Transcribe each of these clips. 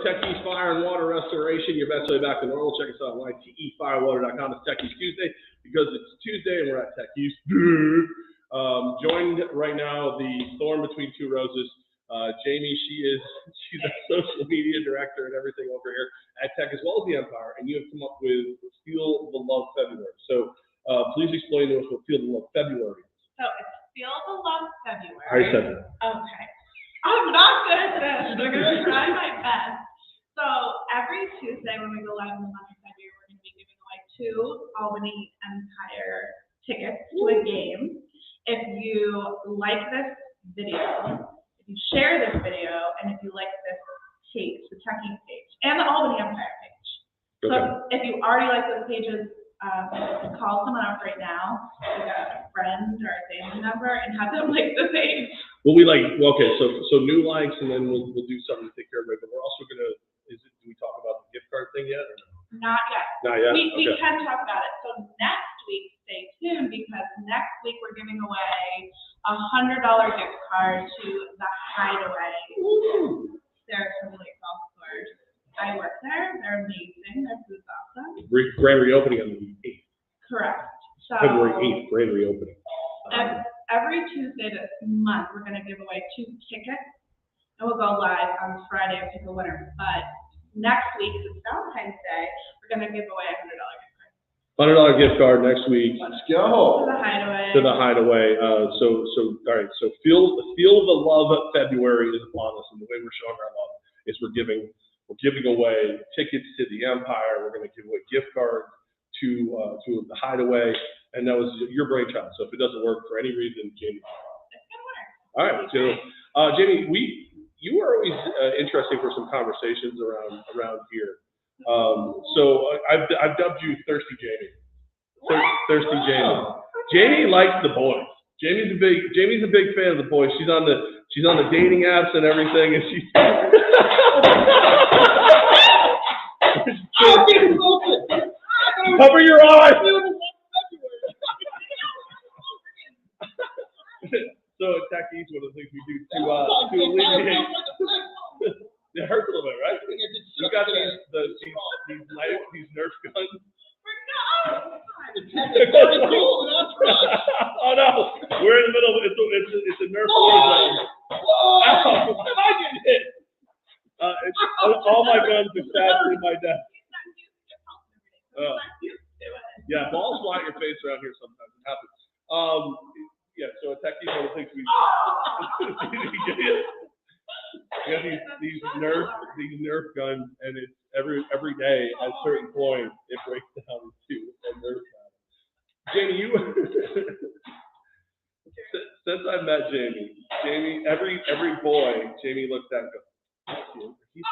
Techies Fire and Water Restoration, your best way back to normal. Check us out online, tefirewater.com. It's Techies Tuesday because it's Tuesday and we're at Techies. Joined right now, the thorn between two roses, Jamie. She's a social media director and everything over here at Tech as well as the Empire, and you have come up with Feel the Love February. So please explain to us what Feel the Love February is. So it's Feel the Love February. I said that. Okay. I'm not good at this. I'm going to try my best. So every Tuesday when we go live in the month of February, we're going to be giving away 2 Albany Empire tickets to a game. If you like this video, if you share this video, and if you like this page, the Techies page, and the Albany Empire page. Okay. So if you already like those pages, call someone up right now, like a friend or a family member, and have them like the page. Well, okay, so new likes, and then we'll do something to take care of it. But we're also gonna. Do we talk about the gift card thing yet? Or no? Not yet. Not yet. We can talk about it. So next week, stay tuned because next week we're giving away a $100 gift card to the Hideaway. Saratoga Lake Golf Club. I work there. They're amazing. Their food's awesome. Grand reopening on the 8th. Correct. So February 8th, grand reopening. Every Tuesday this month, we're going to give away 2 tickets, and we'll go live on Friday and pick a winner. But next week, it's Valentine's Day, we're going to give away a $100 gift card. $100 gift card next week. Let's go. To the Hideaway. To the Hideaway. So all right. So feel the love of February is upon us, and the way we're showing our love is we're giving away tickets to the Empire. We're going to give away gift cards to the Hideaway. And that was your brainchild. So if it doesn't work for any reason, Jamie. It's going to work. All right. So, Jamie, you are always interesting for some conversations around here. So I've dubbed you Thirsty Jamie. Thirsty Jamie. Jamie likes the boys. Jamie's a big fan of the boys. She's on the dating apps and everything, and she's. Cover your eyes. So at Techies, one of the things we do to alleviate. It hurts a little bit, right? You got these Nerf guns. Oh no, we're in the middle of it. It's a Nerf war zone. Ow, I get hit. All my guns are stashed in my desk. Yeah, balls fly at your face around here sometimes. It happens. Yeah, so at Techies, one of the things we got these Nerf guns, and it's every day at a certain point it breaks down to a Nerf gun. Jamie, since I met Jamie, every boy Jamie looks at and goes, he's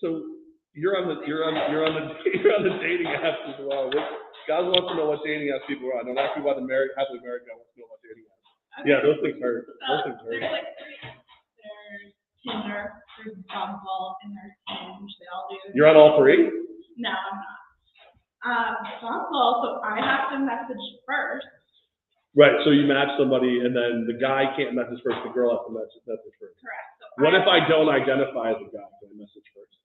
So you're on the dating apps as well. God wants to know what dating apps people are on. Don't ask me why the happily married guy wants to know what dating apps. Okay. Yeah, those things hurt. There's like 3. There's Tinder, there's Bumble, and there's Hinge. They all do. You're on all 3? No, I'm not. Bumble, so I have to message first. Right, so you match somebody, and then the guy can't message first. The girl has to message first. Correct. So what if I don't identify as a guy? Can I message first?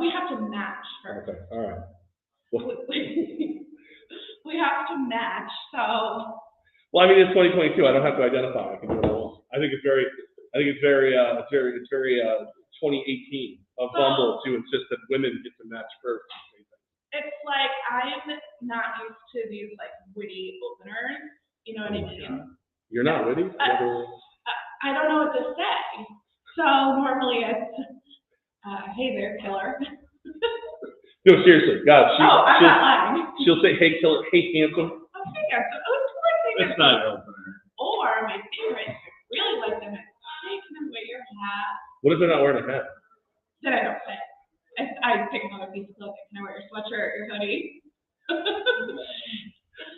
We have to match first. Okay, all right. We have to match, so. Well, I mean, it's 2022. I don't have to identify. I can do what I want. I think it's very 2018 of Bumble to insist that women get to match first. It's like I'm not used to these like witty openers. You know what I mean? You're not witty? I don't know what to say. So normally it's, hey there, killer. No, seriously, God. I'm not lying. She'll say, hey, killer, hey, handsome. Oh, hey, handsome. Oh, of course, hey, handsome. It's not an opener. Or my favorite, I really like them, is, hey, can I wear your hat? What if they're not wearing a hat? Then I don't say it. I pick another piece of clothing. Can I wear your sweatshirt, your hoodie?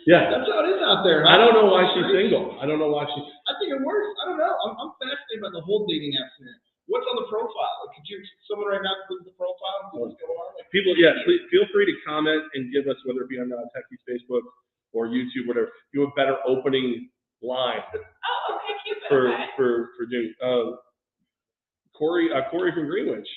Yeah. That's how it is out there. I don't know why she's single. I don't know why she's. I think it works. I don't know. I'm fascinated by the whole dating app scenario. What's on the profile? Could you, someone right now, click the profile and see what's going on? People, yeah, please feel free to comment and give us, whether it be on Techies Facebook or YouTube, whatever. you have better opening line Oh, okay, Cupid. for Okay. Jimmy. Corey from Greenwich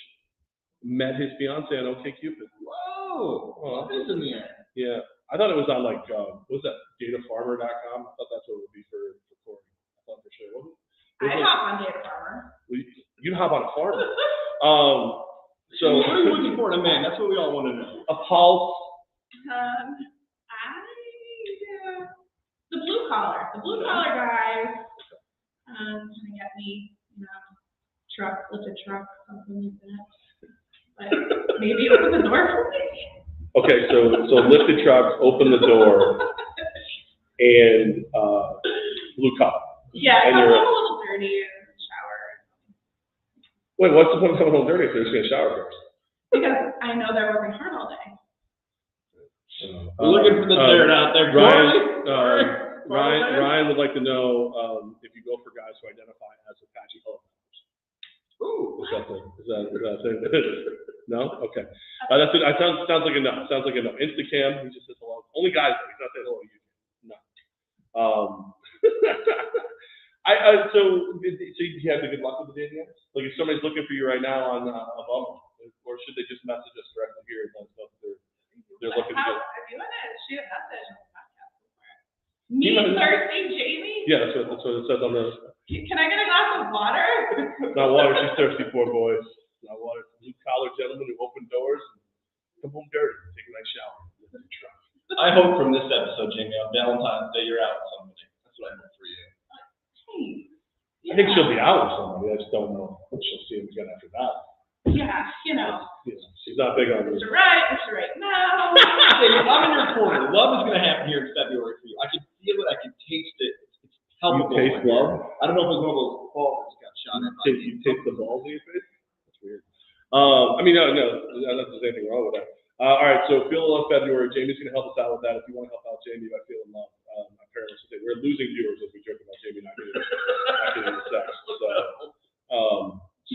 met his fiance on OkCupid. Whoa! Love is in the air. Yeah, I thought it was on like what was that, datafarmer.com? I thought that's what it would be for Corey. I thought for sure. I hop on Data Farmer. You hop on a farmer. So what are you looking for in a man? That's what we all want to know. A pulse. The blue collar guys. Kind of get me, lifted truck, something like that. But maybe open the door for me. Okay, so lifted trucks, open the door, and blue collar. Yeah, I'm a little dirty in the shower. Wait, what's the point of coming home dirty if they're just going to shower first? Because I know they're working hard all day. We're looking for the dirt out there. Ryan would like to know if you go for guys who identify as Apache helicopters. Ooh. Is that a thing? No? Okay. That's it. Sounds like a no. Sounds like a no. Instacam, he just says hello. Only guys, though. He's not saying hello to you. No. So you have the good luck with the dating apps? Like if somebody's looking for you right now on a Bumble, or should they just message us directly here and let us know that they're looking to get? If you want to shoot a message on the podcast before. Me thirsty Jamie? Yeah, that's what it says on the. Can I get a glass of water? Not water, she's thirsty for, boys. Not water. Blue collar gentlemen who open doors and come home dirty, take a nice shower. I hope from this episode, Jamie, on Valentine's Day, you're out with somebody. That's what I hope for you. I think she'll be out with somebody. I just don't know what she'll see again after that. Yeah, she's not big on this. Mr. Right now. I'm in your corner. Love is going to happen here in February for you. I can feel it. I can taste it. It's palpable. You taste love? I don't know if it's one of those balls that got shot at. You taste the balls in your face? That's weird. No, there's anything wrong with that. All right, so Feel Love February. Jamie's going to help us out with that. If you want to help out Jamie by feeling love, my parents will say we're losing viewers as we joke about Jamie not getting sex.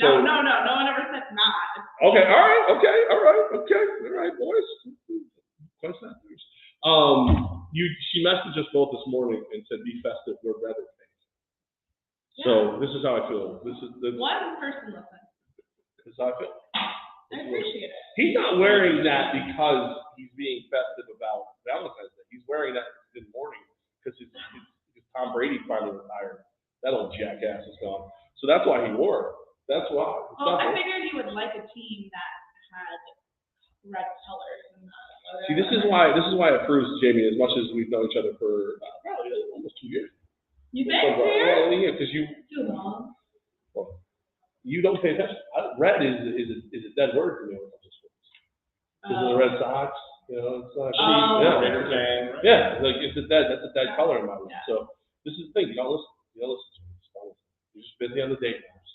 No one ever said not. Okay, all right, boys. What's that? She messaged us both this morning and said, "Be festive, we're rather fake." Yeah. So this is how I feel. One person listened. This is how I feel. I appreciate it. He's not wearing that because he's being festive about Valentine's Day. He's wearing that in the morning because Tom Brady finally retired. That old jackass is gone. So that's why he wore it. That's why. Well, I figured you would like a team that had red colors. See, this is why it proves, Jamie, as much as we've known each other for probably almost 2 years. You think? Yeah, because you. Too long. Well, you don't pay attention. Red is a dead word for me when it comes to sports. The Red Sox, it's not. Yeah, like that's a dead color in my life. Yeah. So this is the thing. You don't listen. You're just busy on the date apps.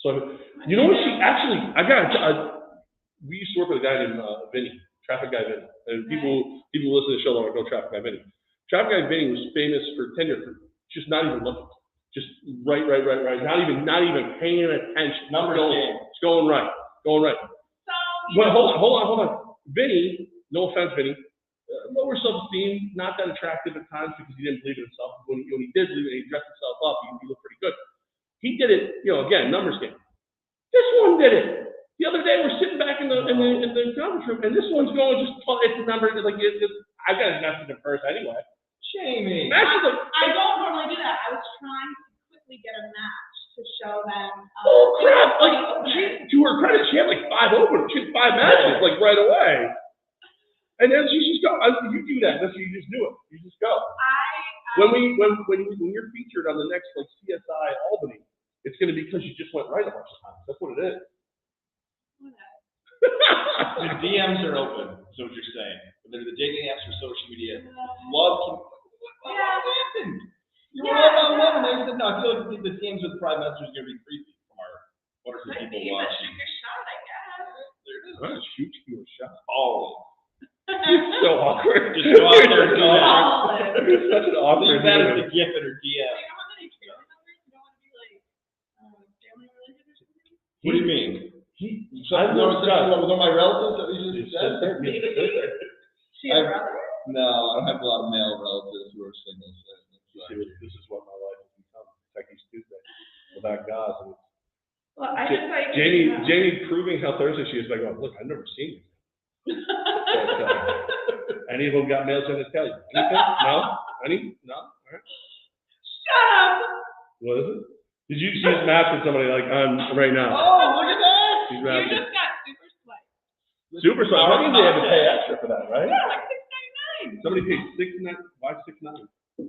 So you know what? We used to work with a guy named Vinny, Traffic Guy Vinny, and people who listen to the show don't know Traffic Guy Vinny. Traffic Guy Vinny was famous for tenure, for just not even looking. Just right. Not even paying attention. Numbers game. It's going right. But hold on. Vinny, no offense, Vinny, lower self-esteem, not that attractive at times because he didn't believe in himself. When he did believe in it, he dressed himself up. He looked pretty good. He did it, again, numbers game. This one did it. The other day we're sitting back in the conference room, and this one's going it's the number I got his message in first anyway. Jamie. I don't normally do that. I was trying to quickly get a match to show them. Oh crap! To her credit, she had 5 open. She had 5 matches right away. And then she just go. You do that. You just do it. You just go. When you're featured on the next CSI Albany, it's going to be because you just went right a bunch of times. That's what it is. The DMs are open. Is what you're saying. They're the dating apps for social media. Love can. What happened? You were all on love, and they said no. I feel like the DMs with private messages are going to be creepy from our wonderful people watching. Shoot your shot, I guess. There it is. All right, shoot your shot. Oh. It's so awkward. Just go out there and do that. It's such an awkward. Leave that as a gift in her DM. What do you mean? I've noticed that. Was on my relatives that we just said? She a brother? No, I don't have a lot of male relatives who are singles. Jamie proving how thirsty she is by going, look, I've never seen it. Any of them got male genitalia? Anything? No? Any? No? All right. Shut up! What is it? Did you just match with somebody like on right now? Oh, look at that! You just got super sweat. Super sweat. That means they had to pay extra for that, right? Yeah, like $6.99. Somebody paid $6.99. Why $6.99? $6.99.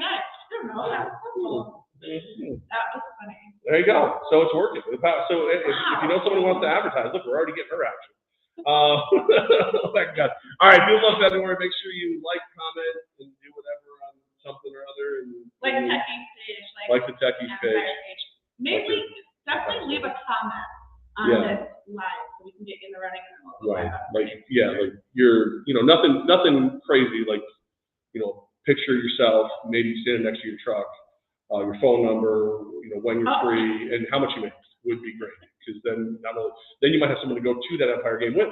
I don't know. That's cool. That was funny. There you go. So it's working. So if you know someone who wants to advertise, look, we're already getting her action. Oh my God. All right, if you love February, make sure you like, comment, and do whatever on something or other. And like the Techies page. Like the Techies page. Maybe definitely leave a comment on this live so we can get in the running. Right. Like you're, nothing crazy. Like, picture yourself, maybe standing next to your truck, your phone number, when you're free, and how much you make would be great. Because then you might have someone to go to that Empire game with.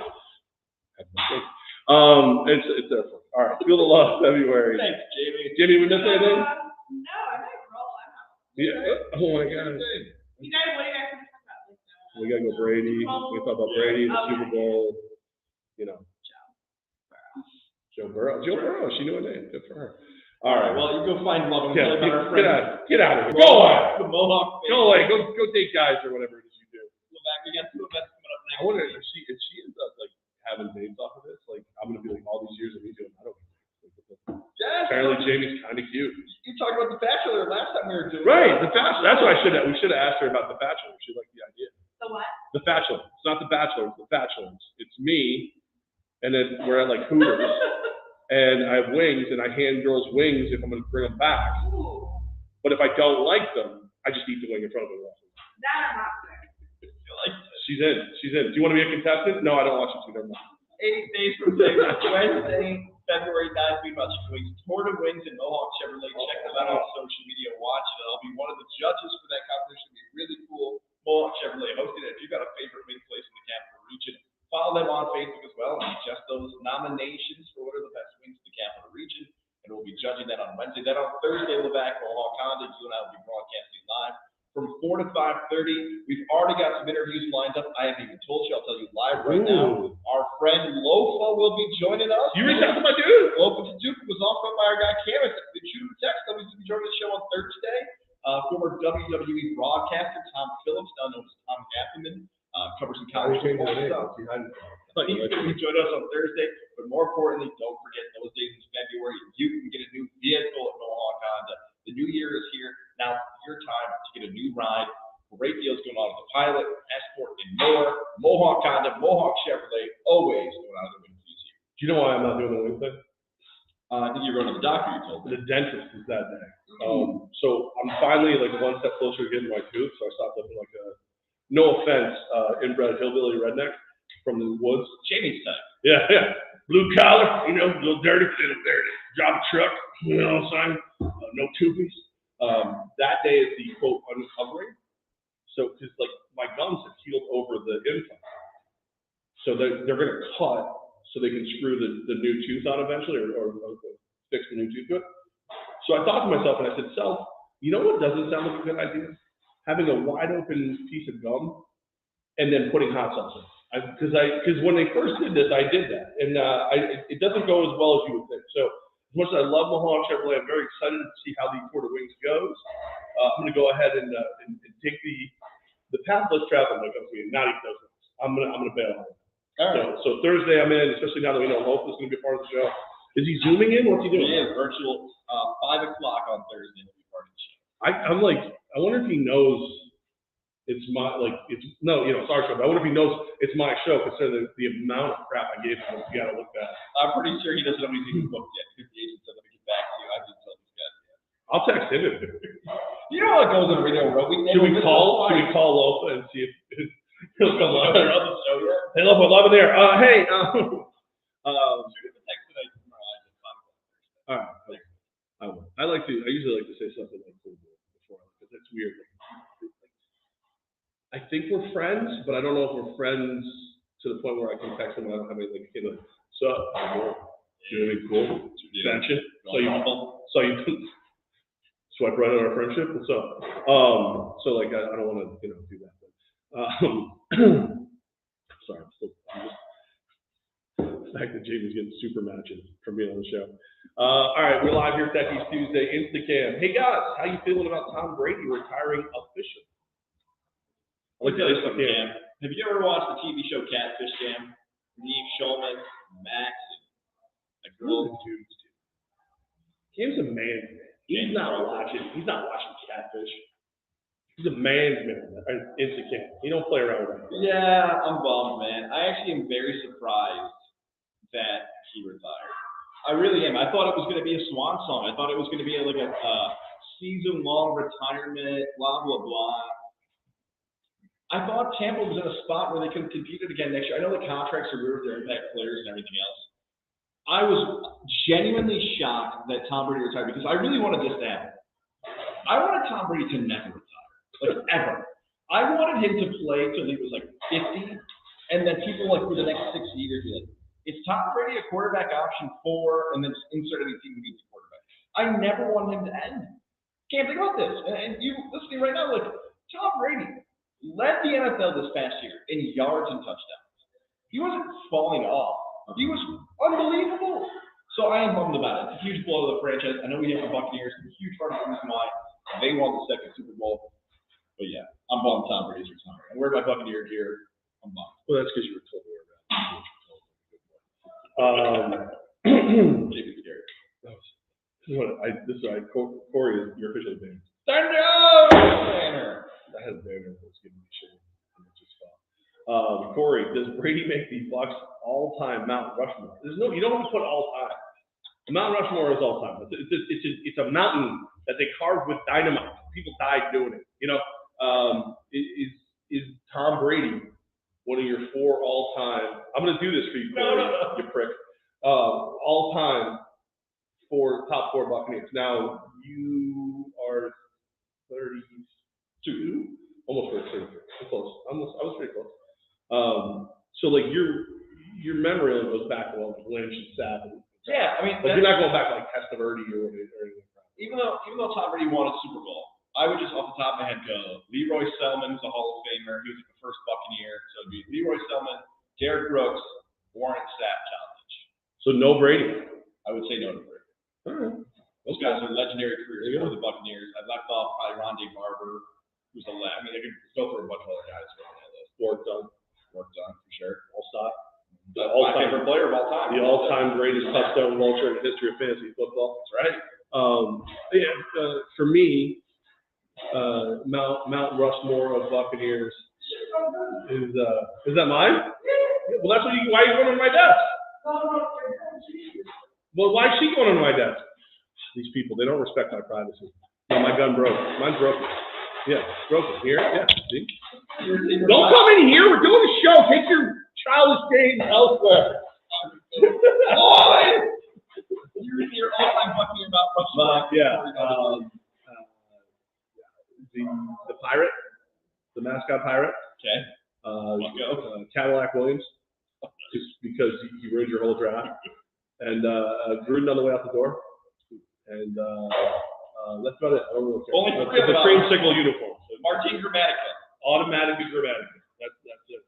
It's there for you. All right, feel the love, February. Thanks, Jamie. Jamie, we missed anything? No, I might roll. I don't know. Yeah. Oh my God. What do you guys want to talk about? We gotta go Brady. We talk about Brady, the Super Bowl. Joe Burrow. Joe Burrow. She knew her name. Good for her. All right. Well, you go find love and get out of here. Go away. The Mohawk. Go away. Go date guys or whatever it is you do. Levack, we got 2 events coming up next. I wonder if she ends up like having dates off of this. Like I'm gonna be like all these years of me doing. I don't. Yes. Apparently Jamie's kind of cute. You talked about The Bachelor last time we were doing. Right, The Bachelor. That's why we should have asked her about The Bachelor. She liked the idea. The what? The Bachelor. It's not The Bachelor. It's The Bachelor. It's me, and then we're at like Hooters, and I have wings, and I hand girls wings if I'm going to bring them back. Ooh. But if I don't like them, I just eat the wing in front of them. That I'm not doing. She's in. Do you want to be a contestant? No, I don't want you to. Never mind. 8 days from today, Wednesday, February 9th, we about Chicken Wings, Tour de Wings and Mohawk Chevrolet. Check them out on social media. Watch it. I'll be one of the judges for that competition. It'll be really cool. Mohawk Chevrolet hosting it. If you've got a favorite wing place in the capital region, follow them on Facebook as well and suggest those nominations for what are the best wings in the capital region. And we'll be judging that on Wednesday. Then on Thursday, Levack, Mohawk Honda, you and I will be broadcasting live from 4 to 5:30. We've already got some interviews lined up. I haven't even told you. I'll tell you live right now. Our friend Lofa will be joining us. You reached out to my dude. Lofa Duke was offered by our guy Cameron. Did you text him? He's going to be joining the show on Thursday. Former WWE broadcaster Tom Phillips, now known as Tom Ackerman, covers some college football stuff. He's going to be joining us on Thursday. But more importantly, don't forget those days in February, you can get a new vehicle at Mohawk Honda. The new year is here. Now it's your time to get a new ride. Great deals going on with the Pilot, Escort, and more. Mohawk Honda, Mohawk Chevrolet, always going on the wing this year. Do you know why I'm not doing the wing thing? I think you're going to the doctor, you told me. The dentist is that day. So I'm finally like one step closer to getting my tooth, so I stopped looking like a, no offense, inbred hillbilly redneck from the woods. Jamie's type. Yeah. Blue collar, a little dirty, drive a truck, sign, no tubies. That day is the quote uncovering. So, because like my gums have healed over the implant, so they're going to cut so they can screw the new tooth on eventually, or fix the new tooth to it. So I thought to myself, and I said, "Self, you know what doesn't sound like a good idea? Having a wide open piece of gum and then putting hot sauce in it. Because when they first did this, I did that, and it doesn't go as well as you would think. So as much as I love Mohawk Chevrolet, I'm very excited to see how the Tour de Wings goes. I'm going to go ahead and take the path less traveled when it comes to me, not eat those things. I'm gonna bail on it. All right. So Thursday I'm in, especially now that we know Hope is going to be a part of the show. Is he zooming in? What's he doing? Yeah, virtual 5 o'clock on Thursday will be part of the show. I'm like, I wonder if he knows it's my it's our show. But I wonder if he knows it's my show, considering the amount of crap I gave him. You got to look bad. I'm pretty sure he doesn't know he's even booked yet because the agent said let me get back to you. I didn't tell these guys yet. I'll text him. You know what goes on Radio Row? Should we call Lofa and see if he'll come on the show? Hey Lofa, love it there. Hey. Shoot him a text tonight tomorrow. All right. I usually like to say something like cool before, because it's weird. I think we're friends, but I don't know if we're friends to the point where I can text him and I don't have anything to so, you know, cool extension. So you swipe right on our friendship. What's up? So like I don't want to do that. But Sorry, the fact that Jamie's getting super matches from being on the show. All right, we're live here Techies Tuesday, Instacam. Hey guys, how you feeling about Tom Brady retiring officially? I'll tell you something, Cam. Have you ever watched the TV show Catfish, Cam? Neve Schulman, Max, and a girl. Cam's a man. He's not watching Catfish. He's a man's man. Instacam. He don't play around with that. Yeah, I'm bummed, man. I actually am very surprised that he retired. I really am. I thought it was going to be a swan song. I thought it was going to be like a season-long retirement, blah, blah, blah. I thought Tampa was in a spot where they could have competed again next year. I know the contracts are weird with their impact players and everything else. I was genuinely shocked that Tom Brady retired because I really wanted this to happen. I wanted Tom Brady to never retire, like ever. I wanted him to play till he was like 50, and then people like for the next 6 years be like, is Tom Brady a quarterback option 4, and then just insert any team who needs a quarterback. I never wanted him to end. Can't think about this. And you listening right now, like Tom Brady led the NFL this past year in yards and touchdowns. He wasn't falling off. He was unbelievable. So I am bummed about it. It's a huge blow to the franchise. I know we have the Buccaneers. It's a huge part of the reason why they won the second Super Bowl. But yeah, I'm bummed Tom Brady's retiring. And where's my Buccaneer gear? I'm bummed. Well, that's because you were told we were JB Scary. Corey is your official banner. Banner! I had a banner that was giving me shit. And it just fell. Corey, does Brady make the Bucs all-time Mount Rushmore? You don't have to put all-time. Mount Rushmore is all-time. It's a mountain that they carved with dynamite. People died doing it. You know, is Tom Brady one of your 4 all-time? I'm going to do this for you, Corey, you prick. All-time top 4 Buccaneers. Now you are 32, almost 33. Close. I was pretty close. So like your memory goes back to Lynch and Sapp. Yeah, I mean, like you're not going back to like Testaverde or anything. Even though Tom Brady won a Super Bowl, I would just off the top of my head go Leroy Selman's a Hall of Famer. He was like the first Buccaneer, so it'd be Leroy Selman, Derrick Brooks, Warren Sapp, John Lynch. So no Brady. I would say no to Brady. All right. Those guys are legendary careers for the Buccaneers. I left off probably Rondé Barber, who's I could go through a bunch of other guys on that list. Worked on for sure. All-stop. My favorite player of all time. The all-time greatest touchdown vulture in the history of fantasy football. That's right. For me, Mount Rushmore of Buccaneers is that mine? Well, that's why are you going on my desk? Well, why is she going on my desk? These people, they don't respect my privacy. No, my gun broke. Mine's broken. Yeah, broken. Here, yeah. See? Don't come in here. We're doing a show. Take your childish games elsewhere. You're all-time Buccaneer about Rushmore. Yeah. The pirate, the mascot pirate. Okay. Cadillac Williams, just because he ruined your whole draft. And Gruden on the way out the door. And that's about it. I don't really care. Only three of the them. creamsicle uniform. So Martin Gramatica. Automatically Gramatica. That's it.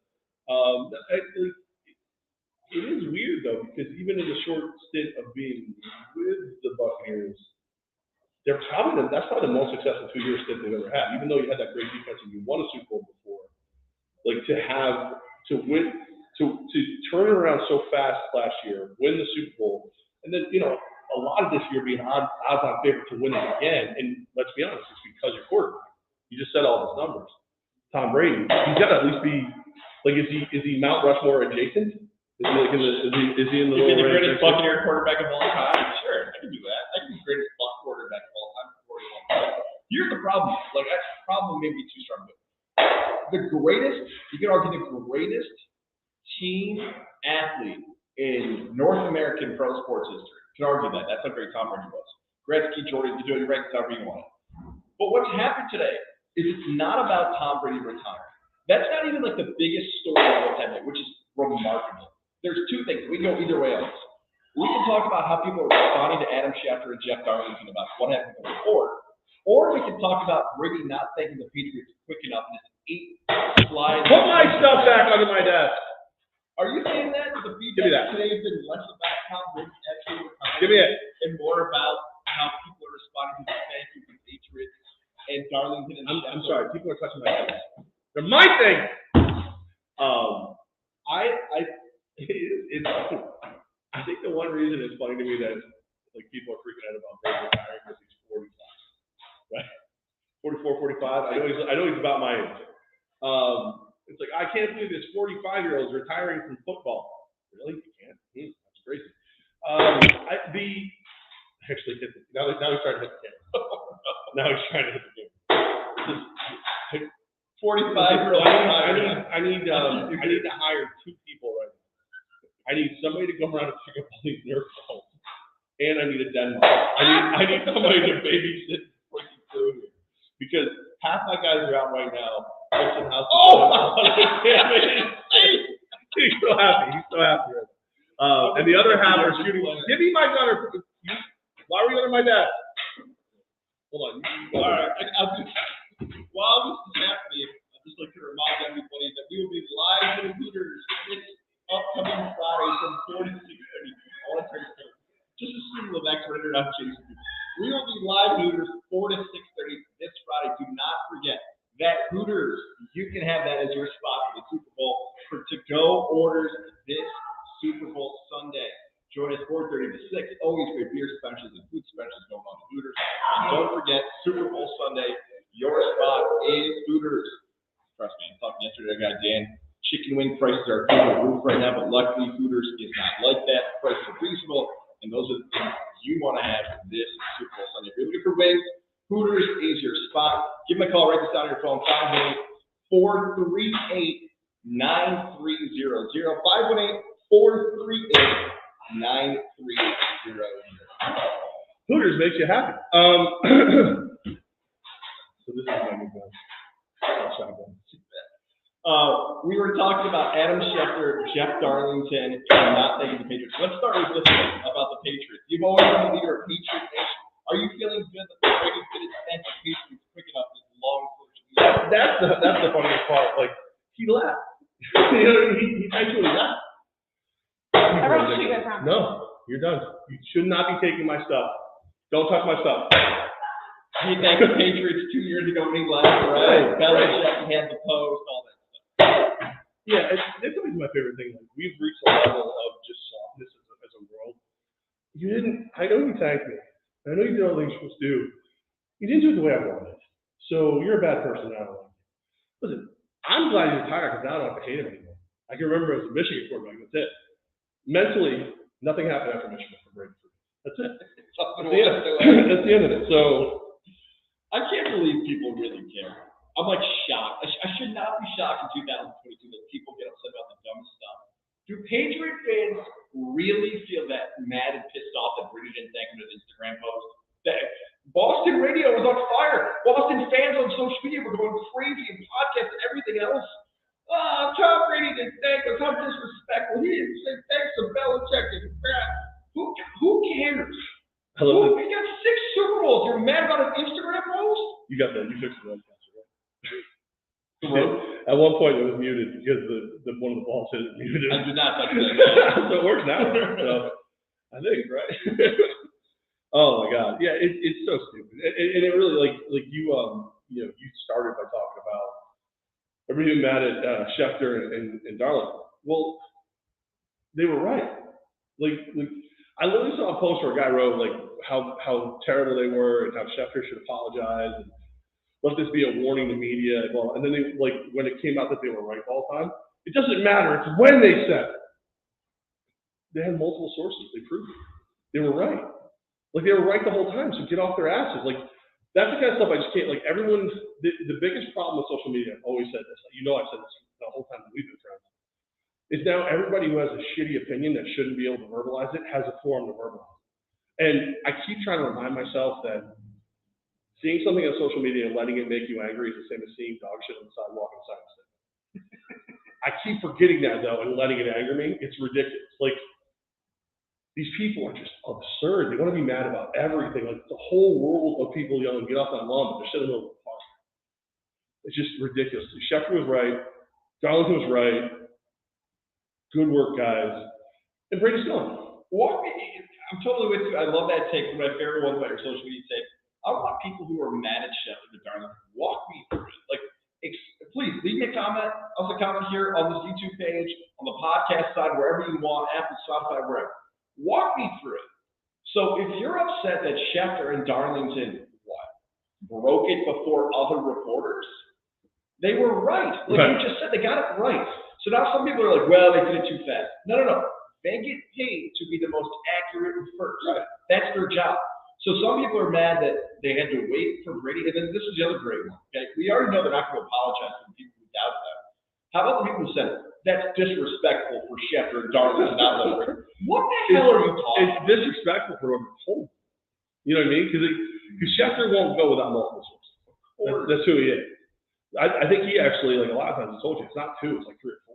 It is weird though, because even in the short stint of being with the Buccaneers, that's probably the most successful 2-year stint they've ever had. Even though you had that great defense and you won a Super Bowl before, like to turn it around so fast last year, win the Super Bowl, and then a lot of this year being odds-on favorite to win it again. And let's be honest, it's because you're quarterback. You just said all those numbers. Tom Brady, he's got to at least be like, is he Mount Rushmore adjacent? Is he like is he in the the greatest Buccaneer quarterback of all time? Sure, I can do that. I can be the greatest quarterback of all time. Here's the problem. Like, that problem may be too strong. But the greatest, you can argue the greatest team athlete in North American pro sports history. You can argue that. That's how great Tom Brady was. Gretzky, Jordan, you do it, you rank however you want. But what's happened today is it's not about Tom Brady retiring. That's not even like the biggest story of what's happening, which is remarkable. There's two things. We can go either way on this. We can talk about how people are responding to Adam Schefter and Jeff Darlington about what happened before, or we can talk about Brady not thanking the Patriots quick enough in his 8 slides. Put my stuff back under my desk. Are you saying that the Give me that. feedback today has been less about how Brady actually recovered Give me it. and more about how people are responding to the thank you from Patriots and Darlington and I'm sorry, people are touching my desk. They're my thing. I think the one reason it's funny to me that like people are freaking out about Brady retiring because he's 45, right? 44, 45. I know he's about my age. It's like I can't believe this 45-year-old is retiring from football. Really? You can't? That's crazy. Actually hit the now he's trying to hit the camera. Now he's trying to hit the camera. 45-year-old. I need to hire 2 people right now. I need somebody to go around and pick up all these nerf balls, and I need a Denmark. I need somebody to babysit freaking food here because half my guys are out right now. Fixing houses. He's so happy. He's so happy. And the other half are shooting. Give me my gunner. Why were you under my desk? Hold on. All right. While this is happening, I'd just like to remind everybody that we will be live in the Hooters this upcoming Friday from 4 to 6:30. Just assume Levack's rendered on Jason. We will be live in Hooters 4 to 6:30 this Friday. Do not forget that Hooters, you can have that as your spot for the Super Bowl for to-go orders this Super Bowl Sunday. Join us 4:30 to 6. Always great beer specials and food specials going on at Hooters. And don't forget, Super Bowl Sunday, your spot is Hooters. Trust me, I talked yesterday to our guy Dan. Chicken wing prices are through the roof right now, but luckily Hooters is not like that. Prices are reasonable, and those are the things you want to have this Super Bowl Sunday. If you're looking for wings, Hooters is your spot. Give me a call. Write this down on your phone. 518-438-9300. 518-438-9300. Hooters makes you happy. So this is my new gun. We were talking about Adam Schefter, Jeff Darlington, and not thanking the Patriots. Let's start with this one about the Patriots. You've always been a leader of Patriot Nation. Are you feeling good that the Brady did his thank the Patriots quick enough this long social media? That's the funniest part. Like he left. He actually left. Everyone should go from. No, you're done. You should not be taking my stuff. Don't touch my stuff. He thanked the Patriots 2 years ago when he left, right? Belichick had the post, all that stuff. Yeah, it's always my favorite thing. Like we've reached a level of just softness as a world. You didn't. I know you thanked me. I know you did all the things you're supposed to do. You didn't do it the way I wanted. So you're a bad person now. Listen, I'm glad he's retired because now I don't have to hate him anymore. I can remember as a Michigan quarterback. That's it. Mentally, nothing happened after Michigan for Brady. That's it. That's the end of it. So I can't believe people really care. I'm like shocked. I should not be shocked in 2022 that people get upset about the dumb stuff. Do Patriot fans really feel that mad and pissed off that Brady didn't thank him in his Instagram post? That Boston radio was on fire. Boston fans on social media were going crazy and podcasts and everything else. Tom Brady didn't thank us. How disrespectful. He didn't say thanks to Belichick and crap. Who cares? I love He got 6 Super Bowls. You're mad about an Instagram post? You got that. You fixed the webcast, right? At one point it was muted because the one of the balls hit it muted. I did not touch that. So it works now. So I think, right? Oh my God. Yeah, it's so stupid. And it really like you you started by talking about everybody mad at Schefter and Darlington. Well, they were right. Like I literally saw a post where a guy wrote like how terrible they were and how Schefter should apologize and let this be a warning to media. Well, and then they when it came out that they were right all the time, it doesn't matter. It's when they said it. They had multiple sources. They proved it. They were right. Like they were right the whole time. So get off their asses. Like that's the kind of stuff I just can't. Like everyone's the biggest problem with social media. I've always said this. I've said this the whole time we've been friends. Is now everybody who has a shitty opinion that shouldn't be able to verbalize it has a forum to verbalize it. And I keep trying to remind myself that seeing something on social media and letting it make you angry is the same as seeing dog shit on the sidewalk inside the city. I keep forgetting that though and letting it anger me. It's ridiculous. Like these people are just absurd. They want to be mad about everything. Like the whole world of people yelling, "Get off my lawn!" But they're sitting over the park. It's just ridiculous. Schefter was right. Darlington was right. Good work, guys. And Brady's gone. I'm totally with you. I love that take. One of my favorite ones about your social media take. I want people who are mad at Schefter to Darlington. Walk me through it. Like, please leave me a comment. Also comment here on this YouTube page, on the podcast side, wherever you want, Apple, Spotify, wherever. Walk me through it. So if you're upset that Schefter and Darlington broke it before other reporters, they were right. Like you just said, they got it right. So now some people are like, well, they did it too fast. No. They get paid to be the most accurate first. Right. That's their job. So some people are mad that they had to wait for Brady. And then this is the other great one. Okay? We already know they're not going to apologize to the people who doubt that. How about the people who said, that's disrespectful for Schefter and Darlington not let Brady? What the hell are you talking about? It's disrespectful for whoever told. You know what I mean? Because Schefter won't go without multiple sources. That's who he is. I think he actually, like a lot of times, he told you, it's not 2, it's like 3 or 4.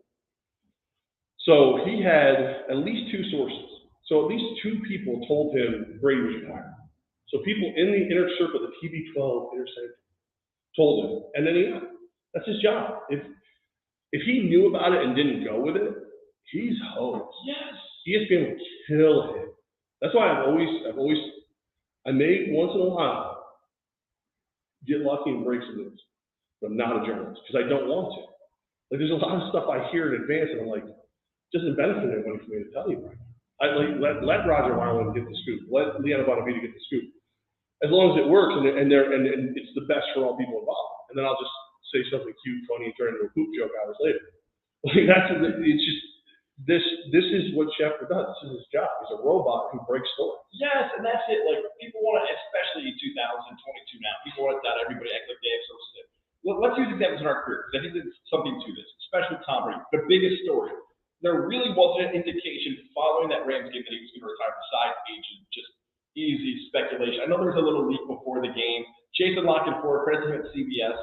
So he had at least 2 sources. So at least 2 people told him Brady was retired. So people in the inner circle, the TB12 inner circle, told him, and then he got it. That's his job. If he knew about it and didn't go with it, he's hosed. Yes. ESPN would kill him. That's why I may once in a while get lucky and break some news, but I'm not a journalist because I don't want to. Like there's a lot of stuff I hear in advance, and I'm like, doesn't benefit anybody for me to tell you right now. Let Roger Wyland get the scoop. Let Leanna Bonavita get the scoop. As long as it works and it's the best for all people involved. And then I'll just say something cute, funny, and turn into a poop joke hours later. Like it's just this is what Schefter does. This is his job. He's a robot who breaks stories. Yes, and that's it. Like people want to, especially in 2022 now, people want to doubt everybody, act like they have sources. Let's use examples in our career because I think there's something to this, especially Tom Brady, the biggest story. There really wasn't an indication following that Rams game that he was going to retire besides age and just easy speculation. I know there was a little leak before the game. Jason Lockenford, president at CBS,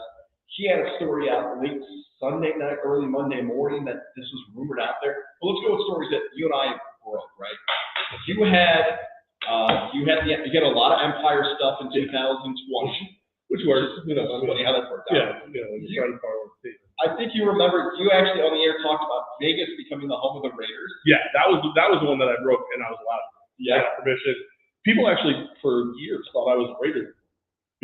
he had a story out late Sunday night, early Monday morning that this was rumored out there. But let's go with stories that you and I broke, right? You had a lot of Empire stuff in 2020. Which works, you know. Funny how that worked out. Yeah, I think you remember you actually on the air talked about Vegas becoming the home of the Raiders. Yeah, that was the one that I broke, and I was allowed. Yeah, I got permission. People actually for years thought I was a Raider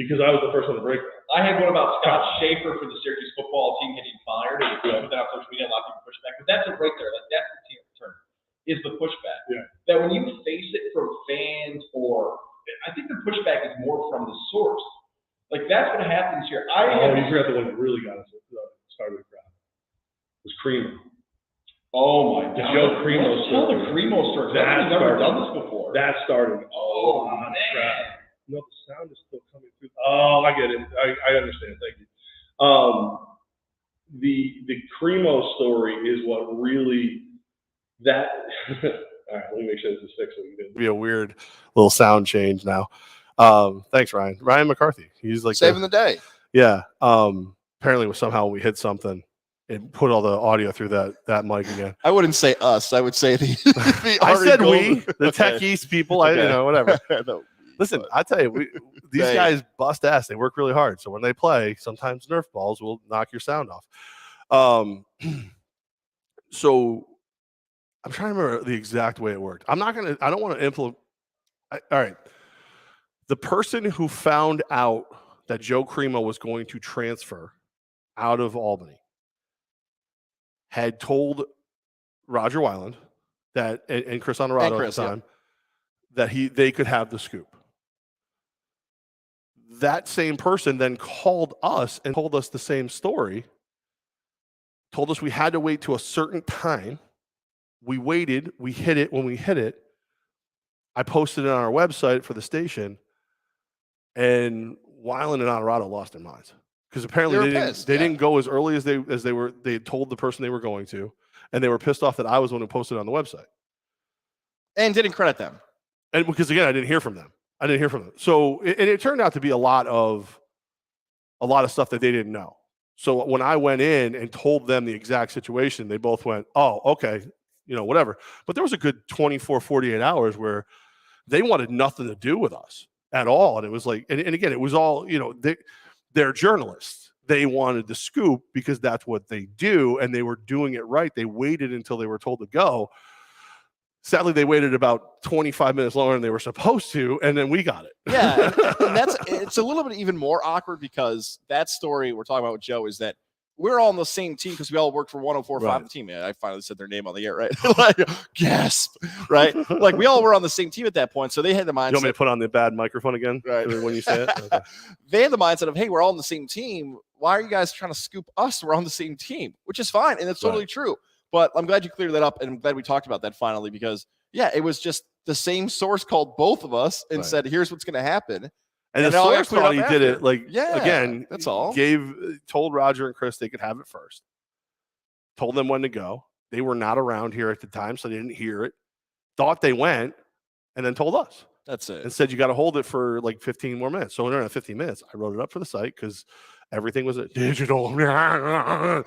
because I was the first one to break that. I had one about Scott Schaefer for the Syracuse football team getting fired, and put that on social media, a lot of people pushed back. But that's it right there. Like that's the team return is the pushback. Yeah. That when you face it from fans, or I think the pushback is more from the source. Like that's what happens here. You forgot the one that really got us started with crowd. It was Cremo. Oh my God. Joe Cremo story. Tell the Cremo story. I've never done this before. That started. Oh man. Crap. No, the sound is still coming through. Oh, I get it. I understand. Thank you. The Cremo story is what really that. All right, let me make sure this is fixed. So we can be a weird little sound change now. Thanks, Ryan. Ryan McCarthy. He's like saving the day. Yeah. Apparently, somehow we hit something and put all the audio through that mic again. I wouldn't say us. I would say the I said we, the Tech East people. Whatever. No. Listen, I tell you, these guys bust ass. They work really hard. So when they play, sometimes Nerf balls will knock your sound off. So I'm trying to remember the exact way it worked. I don't want to implement. All right. The person who found out that Joe Cremo was going to transfer out of Albany had told Roger Wyland that and Chris Honorado at the time that they could have the scoop. That same person then called us and told us the same story, told us we had to wait to a certain time. We waited, we hit it. When we hit it, I posted it on our website for the station, and Wyland and Honorado lost their minds because apparently they didn't go as early as they had told the person they were going to, and they were pissed off that I was the one who posted it on the website and didn't credit them. And because again, I didn't hear from them. So it turned out to be a lot of stuff that they didn't know. So when I went in and told them the exact situation, they both went, "Oh, okay, whatever." But there was a good 24, 48 hours where they wanted nothing to do with us at all. And it was like, and again, it was all, they're journalists. They wanted the scoop because that's what they do, and they were doing it right. They waited until they were told to go. Sadly, they waited about 25 minutes longer than they were supposed to, and then we got it. Yeah, and it's a little bit even more awkward because that story we're talking about with Joe is that we're all on the same team because we all work for 104.5 Right. the team. Man, I finally said their name on the air, right? Like, gasp, right? Like, we all were on the same team at that point, so they had the mindset. You want me to put on the bad microphone again? Right. When you say it? Okay. They had the mindset of, hey, we're all on the same team. Why are you guys trying to scoop us? We're on the same team, which is fine, and it's totally true. But I'm glad you cleared that up, and I'm glad we talked about that finally because, yeah, it was just the same source called both of us and said, here's what's going to happen. And the source thought he did it, like, again, that's all. Told Roger and Chris they could have it first. Told them when to go. They were not around here at the time, so they didn't hear it. Thought they went, and then told us. That's it. And said, you got to hold it for like 15 more minutes. So in 15 minutes, I wrote it up for the site because everything was digital. And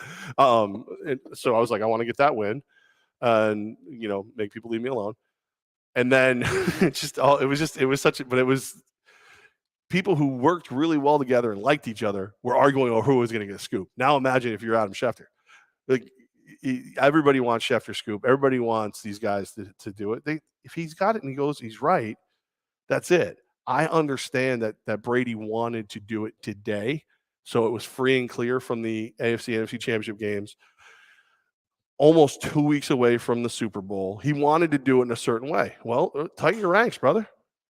so I was like, I want to get that win and, make people leave me alone. And then it was people who worked really well together and liked each other were arguing over who was going to get a scoop. Now imagine if you're Adam Schefter. Like, everybody wants Schefter scoop. Everybody wants these guys to do it. If he's got it and he goes, he's right. That's it. I understand that Brady wanted to do it today, so it was free and clear from the AFC NFC Championship games. Almost 2 weeks away from the Super Bowl, he wanted to do it in a certain way. Well, tighten your ranks, brother.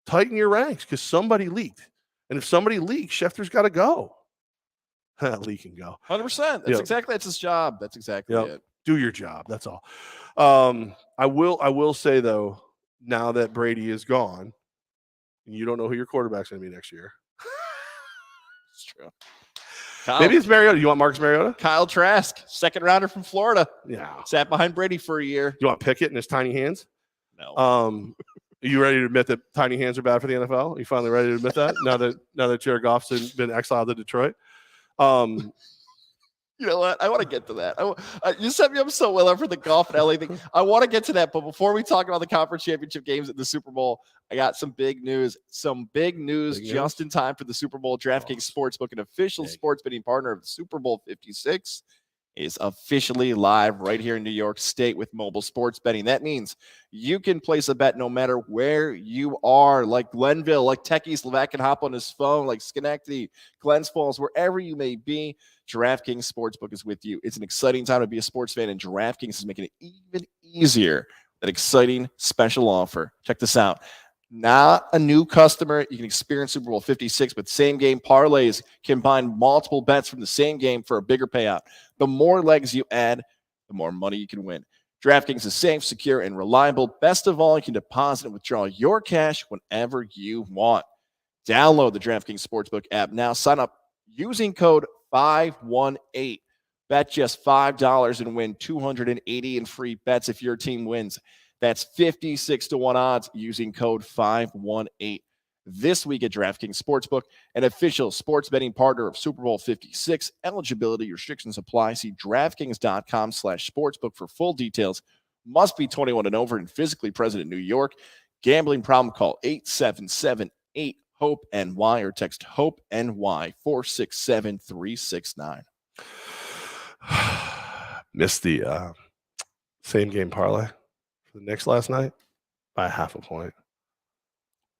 Tighten your ranks because somebody leaked, and if somebody leaks, Schefter's got to go. Leak and go. 100%. That's his job. That's exactly it. Do your job. That's all. I will say though, now that Brady is gone, you don't know who your quarterback's going to be next year. It's true. Maybe it's Mariota. You want Marcus Mariota? Kyle Trask, second rounder from Florida. Yeah. Sat behind Brady for a year. You want Pickett in his tiny hands? No. Are you ready to admit that tiny hands are bad for the NFL? Are you finally ready to admit that now that Jared Goff's been exiled to Detroit? You know what? I want to get to that. You set me up so well for the golf and LA thing. I want to get to that, but before we talk about the conference championship games at the Super Bowl, I got some big news. Just in time for the Super Bowl. DraftKings Sportsbook, an official sports betting partner of the Super Bowl 56, is officially live right here in New York State with mobile sports betting. That means you can place a bet no matter where you are, like Glenville, like Techies, Levack can hop on his phone, like Schenectady, Glens Falls, wherever you may be. DraftKings Sportsbook is with you. It's an exciting time to be a sports fan, and DraftKings is making it even easier. That exciting special offer. Check this out. Not a new customer. You can experience Super Bowl 56 with same-game parlays. Combine multiple bets from the same game for a bigger payout. The more legs you add, the more money you can win. DraftKings is safe, secure, and reliable. Best of all, you can deposit and withdraw your cash whenever you want. Download the DraftKings Sportsbook app now. Sign up using code 518. Bet just $5 and win $280 in free bets if your team wins. That's 56-1 odds using code 518. This week at DraftKings Sportsbook, an official sports betting partner of Super Bowl 56. Eligibility restrictions apply. See DraftKings.com/sportsbook for full details. Must be 21 and over and physically present in New York. Gambling problem? Call 877-8-HOPE-NY or text HOPE-NY 467-369. Missed the same game parlay for the Knicks last night by half a point.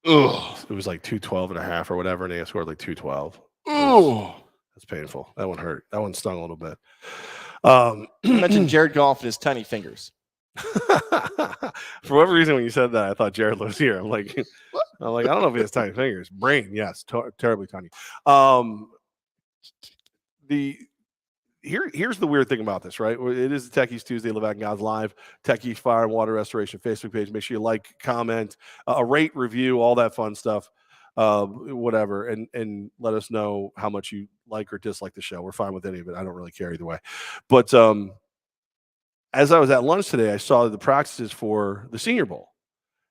Ugh. It was like 212.5 or whatever, and they scored like 212. Oh, that's painful. That one hurt. That one stung a little bit. You mentioned Jared Goff and his tiny fingers. For whatever reason, when you said that, I thought Jared was here. I'm like, I don't know if he has tiny fingers. Brain, yes, terribly tiny. Here's the weird thing about this, right? It is the Techies Tuesday, Levack and Goz live, Techies Fire and Water Restoration Facebook page. Make sure you like, comment, rate, review, all that fun stuff, whatever, and let us know how much you like or dislike the show. We're fine with any of it. I don't really care either way. But as I was at lunch today, I saw the practices for the Senior Bowl,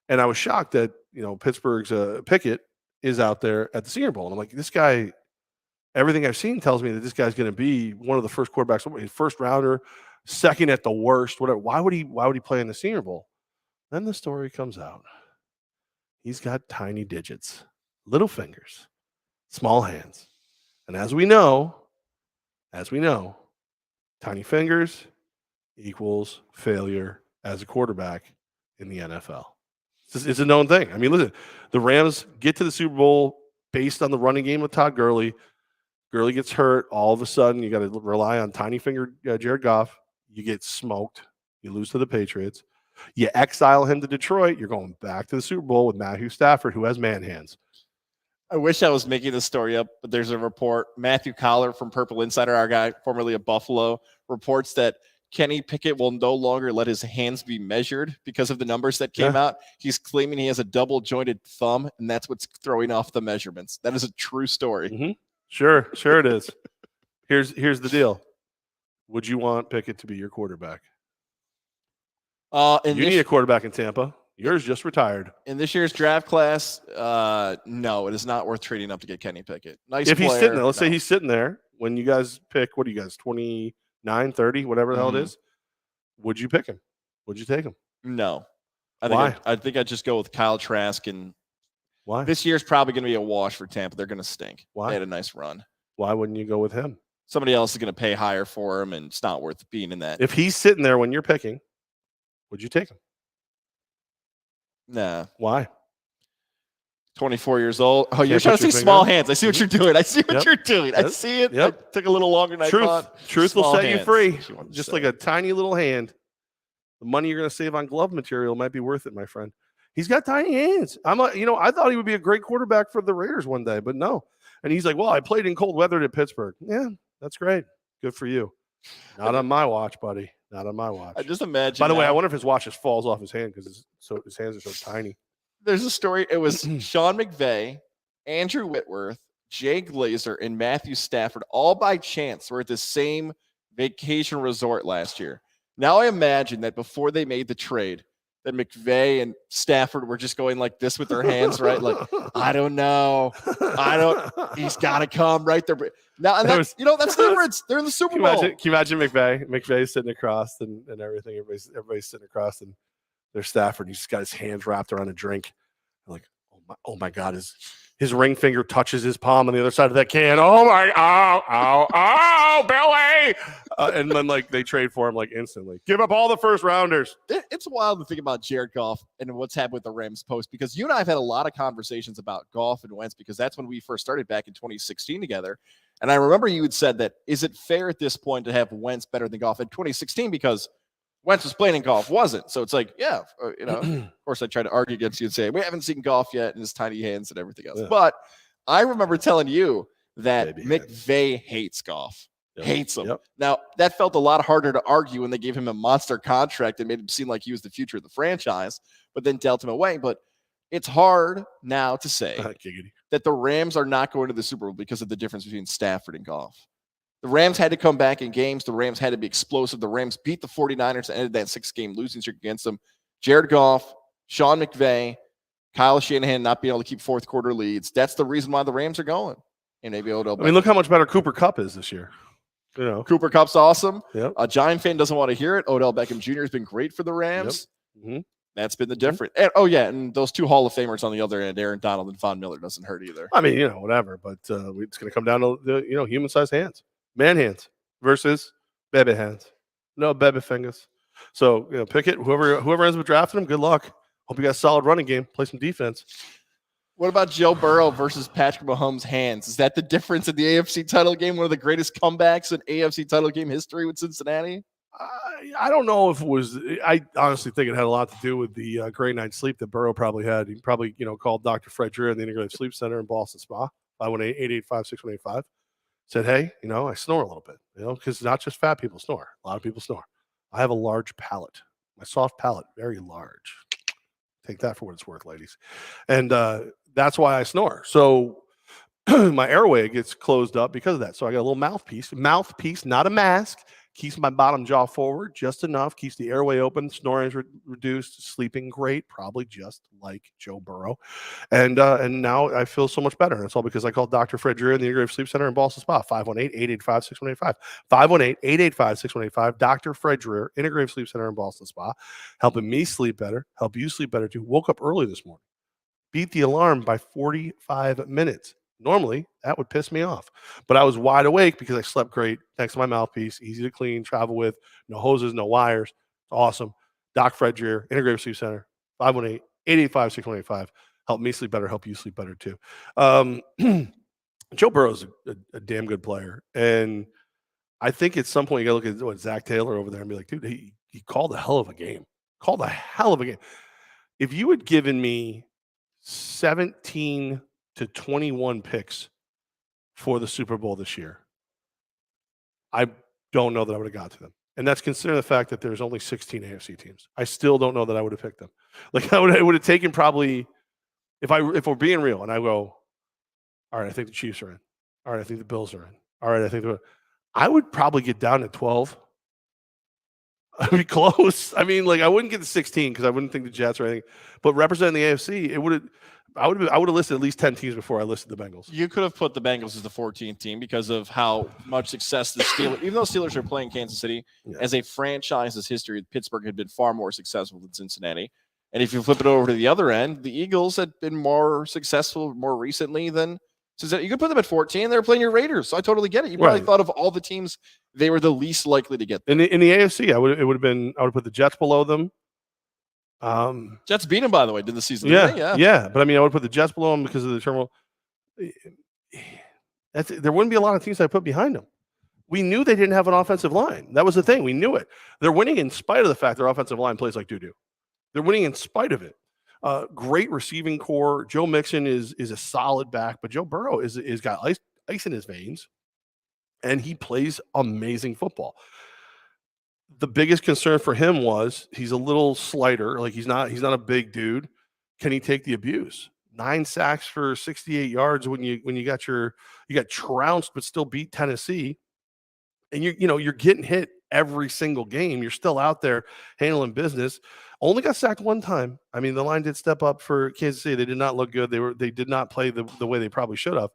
and I was shocked that Pittsburgh's Pickett is out there at the Senior Bowl, and I'm like, this guy. Everything I've seen tells me that this guy's going to be one of the first quarterbacks, first rounder, second at the worst, whatever. Why would he play in the Senior Bowl? Then the story comes out. He's got tiny digits, little fingers, small hands. And as we know, as we know, tiny fingers equals failure as a quarterback in the NFL. It's a known thing. I mean, listen, the Rams get to the Super Bowl based on the running game with Todd Gurley. Gurley gets hurt. All of a sudden, you got to rely on tiny finger Jared Goff. You get smoked. You lose to the Patriots. You exile him to Detroit. You're going back to the Super Bowl with Matthew Stafford, who has man hands. I wish I was making this story up, but there's a report. Matthew Collar from Purple Insider, our guy, formerly of Buffalo, reports that Kenny Pickett will no longer let his hands be measured because of the numbers that came out. He's claiming he has a double jointed thumb, and that's what's throwing off the measurements. That is a true story. Mm-hmm. Sure it is. Here's the deal. Would you want Pickett to be your quarterback? You need a quarterback in Tampa. Yours just retired. In this year's draft class, no, it is not worth trading up to get Kenny Pickett. Nice if player, he's sitting there, let's say he's sitting there when you guys pick, what do you guys, 29, 30, whatever the hell it is, would you pick him? Would you take him? No. Why? I think I'd just go with Kyle Trask. And why? This year's probably going to be a wash for Tampa. They're going to stink. Why? They had a nice run. Why wouldn't you go with him? Somebody else is going to pay higher for him, and it's not worth being in that. If he's sitting there when you're picking, would you take him? Nah. Why? 24 years old. Oh, you're trying to say small hands. I see what you're doing. I see what you're doing. I see it. It took a little longer than I thought. Truth will set you free. Just like a tiny little hand. The money you're going to save on glove material might be worth it, my friend. He's got tiny hands. I thought he would be a great quarterback for the Raiders one day, but no. And he's like, well, I played in cold weather at Pittsburgh. Yeah, that's great. Good for you. Not on my watch, buddy. Not on my watch. I just imagine. By the way, I wonder if his watch just falls off his hand because his hands are so tiny. There's a story. It was Sean McVay, Andrew Whitworth, Jay Glazer, and Matthew Stafford, all by chance, were at the same vacation resort last year. Now I imagine that before they made the trade, that McVay and Stafford were just going like this with their hands, right? Like, I don't know. He's got to come right there. Now, and that's the difference. They're in the Super Bowl. Can you imagine McVay? McVay's sitting across and everything. Everybody's sitting across, and there's Stafford. He's got his hands wrapped around a drink. I'm like, oh my God, his ring finger touches his palm on the other side of that can. Oh my, Billy! And then like they trade for him like instantly. Give up all the first rounders. It's wild to think about Jared Goff and what's happened with the Rams post, because you and I have had a lot of conversations about Goff and Wentz, because that's when we first started back in 2016 together. And I remember you had said that, is it fair at this point to have Wentz better than Goff in 2016 because Wentz was playing and Goff wasn't? So it's like, yeah, of course I try to argue against you and say, we haven't seen Goff yet and his tiny hands and everything else. Yeah. But I remember telling you that McVay hates Goff. Yep. Hates him. Yep. Now, that felt a lot harder to argue when they gave him a monster contract and made him seem like he was the future of the franchise, but then dealt him away. But it's hard now to say that the Rams are not going to the Super Bowl because of the difference between Stafford and Goff. The Rams had to come back in games. The Rams had to be explosive. The Rams beat the 49ers and ended that 6-game losing streak against them. Jared Goff, Sean McVay, Kyle Shanahan not being able to keep fourth quarter leads. That's the reason why the Rams are going. And maybe Odell Beckham. I mean, look how much better Cooper Kupp is this year. Cooper Kupp's awesome. Yep. A Giant fan doesn't want to hear it. Odell Beckham Jr. has been great for the Rams. Yep. Mm-hmm. That's been the difference. And, and those two Hall of Famers on the other end, Aaron Donald and Von Miller, doesn't hurt either. I mean, whatever. But it's going to come down to the human-sized hands, man hands versus baby hands. No baby fingers. So Pickett, whoever ends up drafting him, good luck. Hope you got a solid running game. Play some defense. What about Joe Burrow versus Patrick Mahomes' hands? Is that the difference in the AFC title game? One of the greatest comebacks in AFC title game history with Cincinnati? I don't know if it was. I honestly think it had a lot to do with the great night's sleep that Burrow probably had. He probably called Dr. Fred Dreer in the Integrated Sleep Center in Boston Spa, 518-885-6185. Said, hey, I snore a little bit, because not just fat people snore. A lot of people snore. I have a large palate. My soft palate, very large. Take that for what it's worth, ladies. And that's why I snore. So my airway gets closed up because of that. So I got a little mouthpiece, not a mask. Keeps my bottom jaw forward just enough. Keeps the airway open. Snoring is reduced. Sleeping great, probably just like Joe Burrow. And now I feel so much better. And it's all because I called Dr. Fred Dreer in the Integrative Sleep Center in Boston Spa. 518-885-6185. 518-885-6185. Dr. Fred Dreer, Integrative Sleep Center in Boston Spa. Helping me sleep better. Help you sleep better too. Woke up early this morning. Beat the alarm by 45 minutes. Normally, that would piss me off. But I was wide awake because I slept great next to my mouthpiece, easy to clean, travel with, no hoses, no wires. Awesome. Doc Fredrier, Integrative Sleep Center, 518-885-6185. Help me sleep better, help you sleep better too. Joe Burrow's a damn good player. And I think at some point you got to look at Zach Taylor over there and be like, dude, he called a hell of a game. Called a hell of a game. If you had given me 17 to 21 picks for the Super Bowl this year, I don't know that I would have got to them. And that's considering the fact that there's only 16 AFC teams. I still don't know that I would have picked them. Like I would have taken probably, if we're being real, and I go, all right, I think the Chiefs are in. All right, I think the Bills are in. All right, I would probably get down to 12. I'd be close. I mean, like I wouldn't get to 16 because I wouldn't think the Jets or anything. But representing the AFC, I would have listed at least 10 teams before I listed the Bengals. You could have put the Bengals as the 14th team because of how much success the Steelers, even though Steelers are playing Kansas City, as a franchise's history, Pittsburgh had been far more successful than Cincinnati. And if you flip it over to the other end, the Eagles had been more successful more recently than Cincinnati. You could put them at 14. They were playing your Raiders. So I totally get it. You probably thought of all the teams, they were the least likely to get there. In the AFC, I would have put the Jets below them. Jets beat them, by the way, did the season. Yeah. But I mean, I would put the Jets below them because of the turmoil. There wouldn't be a lot of teams I put behind them. We knew they didn't have an offensive line. That was the thing. We knew it. They're winning in spite of the fact their offensive line plays like doo-doo. They're winning in spite of it. Great receiving core. Joe Mixon is a solid back, but Joe Burrow is got ice in his veins, and he plays amazing football. The biggest concern for him was he's a little slighter. Like he's not a big dude. Can he take the abuse? 9 sacks for 68 yards when you got trounced but still beat Tennessee, and you're getting hit every single game. You're still out there handling business. Only got sacked one time. I mean, the line did step up for Kansas City. They did not look good. They did not play the way they probably should have.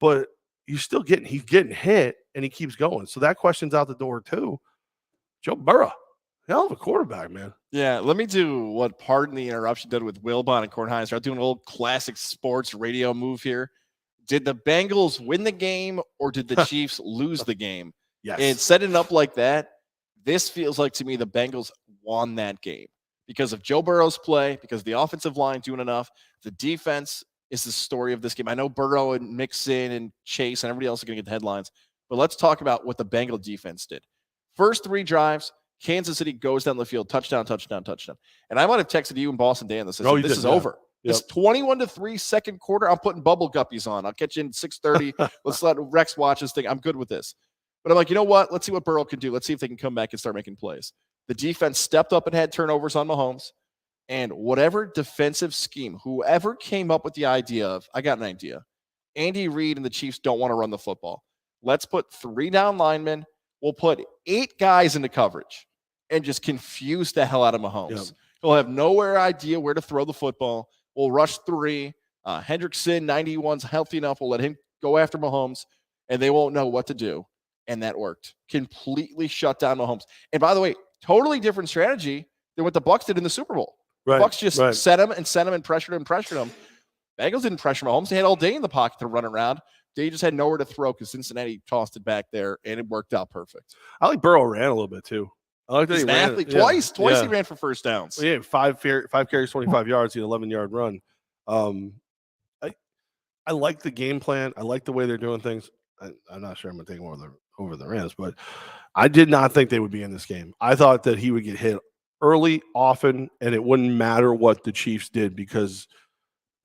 But he's getting hit and he keeps going. So that question's out the door too. Joe Burrow, hell of a quarterback, man. Yeah, let me do what Pardon the Interruption did with Wilbon and Kornheiser. Start doing an old classic sports radio move here. Did the Bengals win the game or did the Chiefs lose the game? Yes. And setting it up like that, this feels like to me the Bengals won that game because of Joe Burrow's play, because the offensive line doing enough. The defense is the story of this game. I know Burrow and Mixon and Chase and everybody else are going to get the headlines, but let's talk about what the Bengal defense did. First 3 drives, Kansas City goes down the field, touchdown. And I might have texted you and Boston Dan this. This is over. Yep. It's 21-3 second quarter. I'm putting bubble guppies on. I'll catch you in 6:30. Let's let Rex watch this thing. I'm good with this. But I'm like, you know what? Let's see what Burrow can do. Let's see if they can come back and start making plays. The defense stepped up and had turnovers on Mahomes. And whatever defensive scheme, whoever came up with the idea of, I got an idea. Andy Reid and the Chiefs don't want to run the football. Let's put 3 down linemen. We'll put 8 guys into coverage and just confuse the hell out of Mahomes. Yep. He'll have nowhere idea where to throw the football. We'll rush 3. Hendrickson, 91's healthy enough. We'll let him go after Mahomes, and they won't know what to do. And that worked. Completely shut down Mahomes. And by the way, totally different strategy than what the Bucs did in the Super Bowl. Right, The Bucs just set him and pressured him. Bengals didn't pressure Mahomes. They had all day in the pocket to run around. They just had nowhere to throw because Cincinnati tossed it back there, and it worked out perfect. I like Burrow ran a little bit too. I like that He's he an ran athlete. Twice he ran for first downs. Well, yeah, 5 carries, 25 yards, an 11-yard run. I like the game plan. I like the way they're doing things. I'm not sure I'm going to take them over the Rams, but I did not think they would be in this game. I thought that he would get hit early, often, and it wouldn't matter what the Chiefs did because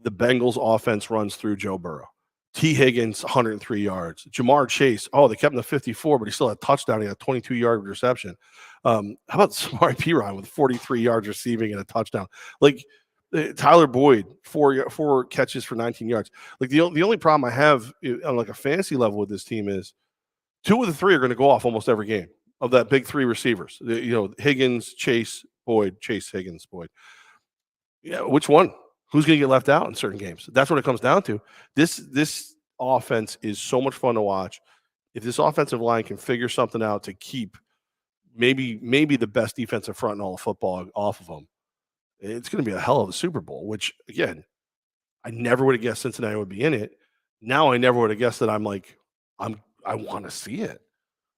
the Bengals offense runs through Joe Burrow. T. Higgins, 103 yards. Jamar Chase, they kept him to 54, but he still had a touchdown. He had a 22-yard reception. How about Samari Piron with 43 yards receiving and a touchdown? Like Tyler Boyd, 4 catches for 19 yards. Like the only problem I have on like a fantasy level with this team is 2 of the 3 are going to go off almost every game of that big 3 receivers. Higgins, Chase, Boyd, Chase, Higgins, Boyd. Yeah, which one? Who's going to get left out in certain games? That's what it comes down to. This offense is so much fun to watch. If this offensive line can figure something out to keep maybe the best defensive front in all of football off of them, it's going to be a hell of a Super Bowl, which, again, I never would have guessed Cincinnati would be in it. now I never would have guessed that I want to see it.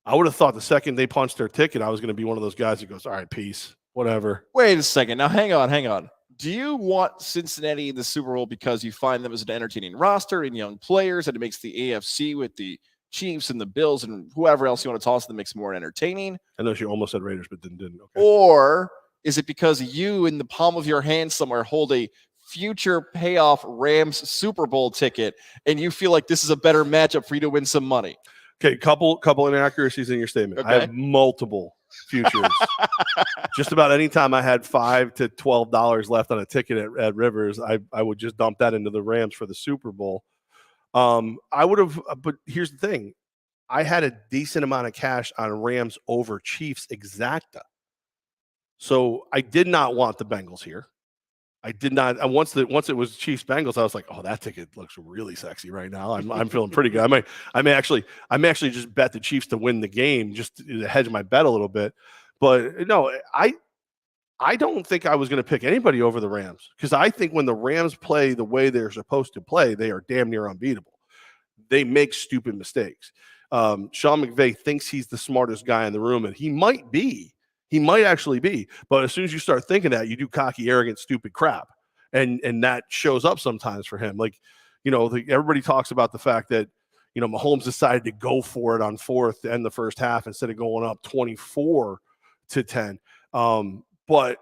I would have thought the second they punched their ticket, I was going to be one of those guys that goes, all right, peace, whatever. Wait a second. Now, hang on. Do you want Cincinnati in the Super Bowl because you find them as an entertaining roster and young players, and it makes the AFC with the Chiefs and the Bills and whoever else you want to toss in the mix more entertaining? I know she almost said Raiders, but didn't. Okay. Or is it because you, in the palm of your hand somewhere, hold a future payoff Rams Super Bowl ticket, and you feel like this is a better matchup for you to win some money? Okay, couple inaccuracies in your statement. Okay. I have multiple futures. Just about any time I had $5 to $12 left on a ticket at Rivers, I would just dump that into the Rams for the Super Bowl. I would have, but here's the thing. I had a decent amount of cash on Rams over Chiefs exacta. So I did not want the Bengals here. I did not. Once it was Chiefs Bengals, I was like, oh, that ticket looks really sexy right now. I'm feeling pretty good. I may actually just bet the Chiefs to win the game just to hedge my bet a little bit. But no, I don't think I was going to pick anybody over the Rams, because I think when the Rams play the way they're supposed to play, they are damn near unbeatable. They make stupid mistakes. Sean McVay thinks he's the smartest guy in the room, and he might be. He might actually be. But as soon as you start thinking that, you do cocky, arrogant, stupid crap. And that shows up sometimes for him. Like, everybody talks about the fact that, Mahomes decided to go for it on fourth to end the first half instead of going up 24-10. But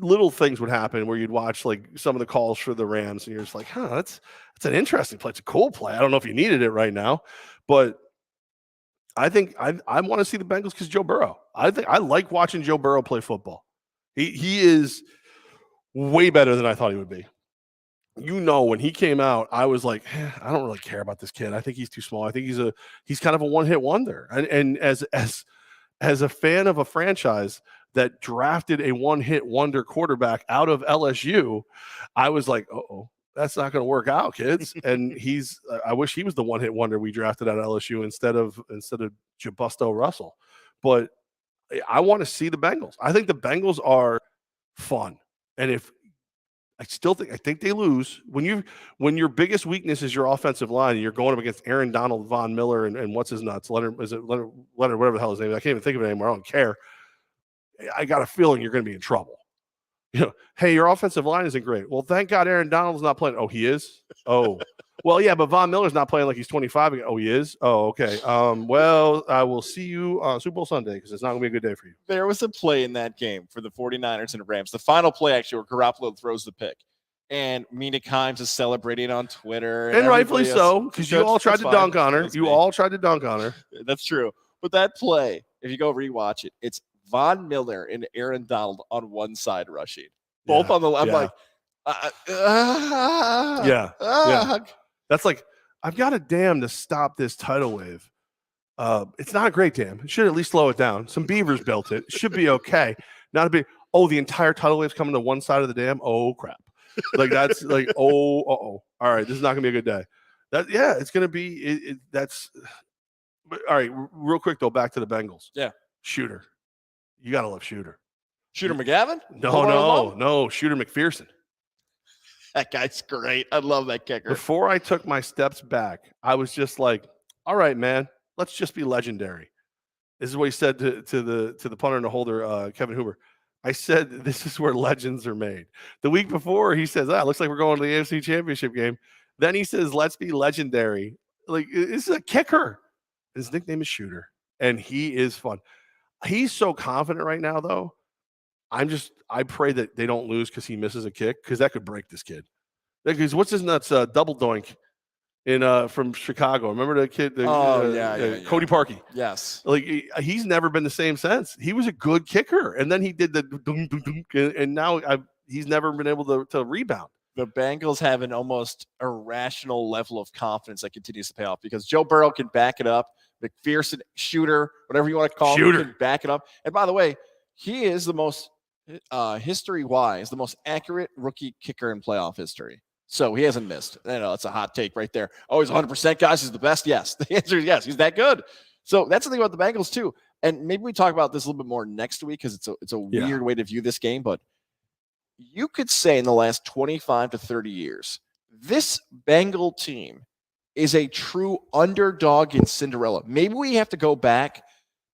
little things would happen where you'd watch like some of the calls for the Rams, and you're just like, that's an interesting play. It's a cool play. I don't know if you needed it right now, but I think I want to see the Bengals because Joe Burrow. I think I like watching Joe Burrow play football. He is way better than I thought he would be. When he came out, I was like, I don't really care about this kid. I think he's too small. I think he's kind of a one-hit wonder. And as a fan of a franchise that drafted a one-hit wonder quarterback out of LSU, I was like, that's not going to work out, kids. And I wish he was the one-hit wonder we drafted out of LSU instead of Jabusto Russell. But I want to see the Bengals. I think the Bengals are fun. And I think they lose when your biggest weakness is your offensive line and you're going up against Aaron Donald, Von Miller, and what's his nuts, Leonard, whatever the hell his name is. I can't even think of it anymore. I don't care. I got a feeling you're going to be in trouble. Hey, your offensive line isn't great. Well, thank God Aaron Donald's not playing. Oh, he is? Oh. Well, yeah, but Von Miller's not playing like he's 25 again. Oh, he is? Oh, okay. Well, I will see you on Super Bowl Sunday because it's not going to be a good day for you. There was a play in that game for the 49ers and the Rams. The final play, actually, where Garoppolo throws the pick. And Mina Kimes is celebrating on Twitter. And rightfully so, because you all tried to dunk on her. You all tried to dunk on her. That's true. But that play, if you go rewatch it, it's Von Miller and Aaron Donald on one side rushing. Both on the left. I'm like, That's like, I've got a dam to stop this tidal wave. It's not a great dam. It should at least slow it down. Some beavers built it. It should be okay. Not a big, the entire tidal wave's coming to one side of the dam. Oh, crap. Like, that's like, all right, this is not going to be a good day. It's going to be, all right, real quick, though, back to the Bengals. Yeah. Shooter. You got to love Shooter. Shooter McGavin? No. Shooter McPherson. That guy's great. I love that kicker. Before I took my steps back, I was just like, all right, man, let's just be legendary. This is what he said to the punter and the holder, Kevin Huber. I said, this is where legends are made. The week before, he says, looks like we're going to the AFC Championship game. Then he says, let's be legendary. Like, this is a kicker. His nickname is Shooter, and he is fun. He's so confident right now, though. I pray that they don't lose because he misses a kick, because that could break this kid. Because what's his nuts? Double doink from Chicago. Remember the kid? Cody Parkey. Yes. Like, he's never been the same since. He was a good kicker, and then he did the dunk, dunk, dunk, and now he's never been able to rebound. The Bengals have an almost irrational level of confidence that continues to pay off because Joe Burrow can back it up. McPherson, Shooter, whatever you want to call him, can back it up. And by the way, he is the most history-wise, the most accurate rookie kicker in playoff history. So he hasn't missed. I know it's a hot take right there. Oh, he's 100%, guys. He's the best. Yes. The answer is yes. He's that good. So that's the thing about the Bengals too. And maybe we talk about this a little bit more next week because it's a weird way to view this game. But you could say in the last 25 to 30 years, this Bengal team is a true underdog in Cinderella. Maybe we have to go back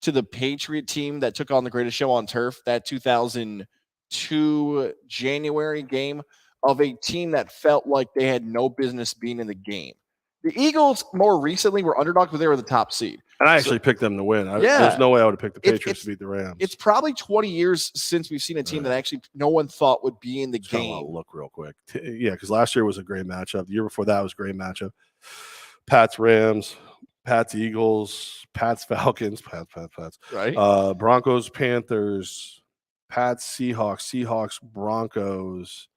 to the Patriot team that took on the Greatest Show on Turf, that 2002 January game, of a team that felt like they had no business being in the game. The Eagles more recently were underdogs, but they were the top seed. And I actually picked them to win. Yeah. There's no way I would have picked the Patriots to beat the Rams. It's probably 20 years since we've seen a team that actually no one thought would be in the game. I'll look real quick. Yeah, because last year was a great matchup. The year before that was a great matchup. Pats Rams, Pats Eagles, Pats Falcons, Pats. Right. Broncos Panthers, Pats Seahawks Broncos.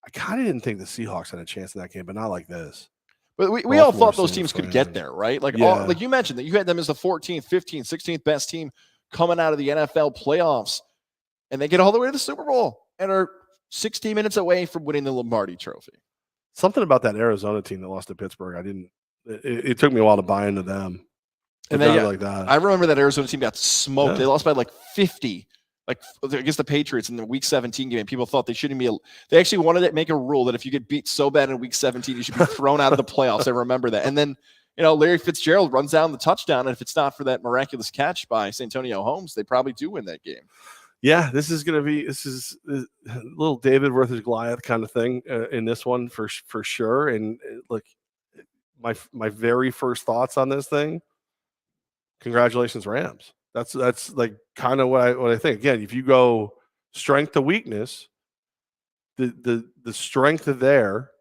I kind of didn't think the Seahawks had a chance in that game, but not like this. But we all thought those teams could get there, right? Like like you mentioned that you had them as the 14th, 15th, 16th best team coming out of the NFL playoffs, and they get all the way to the Super Bowl and are 16 minutes away from winning the Lombardi Trophy. Something about that Arizona team that lost to Pittsburgh, it took me a while to buy into them. And then like that. I remember that Arizona team got smoked. Yeah. They lost by like 50. Like against the Patriots in the Week 17 game, people thought they shouldn't be. They actually wanted to make a rule that if you get beat so bad in Week 17, you should be thrown out of the playoffs. I remember that. And then, Larry Fitzgerald runs down the touchdown, and if it's not for that miraculous catch by Santonio Holmes, they probably do win that game. Yeah, this is a little David versus Goliath kind of thing in this one for sure. And like my very first thoughts on this thing, congratulations, Rams. That's like kind of what I think. Again, if you go strength to weakness, the strength of there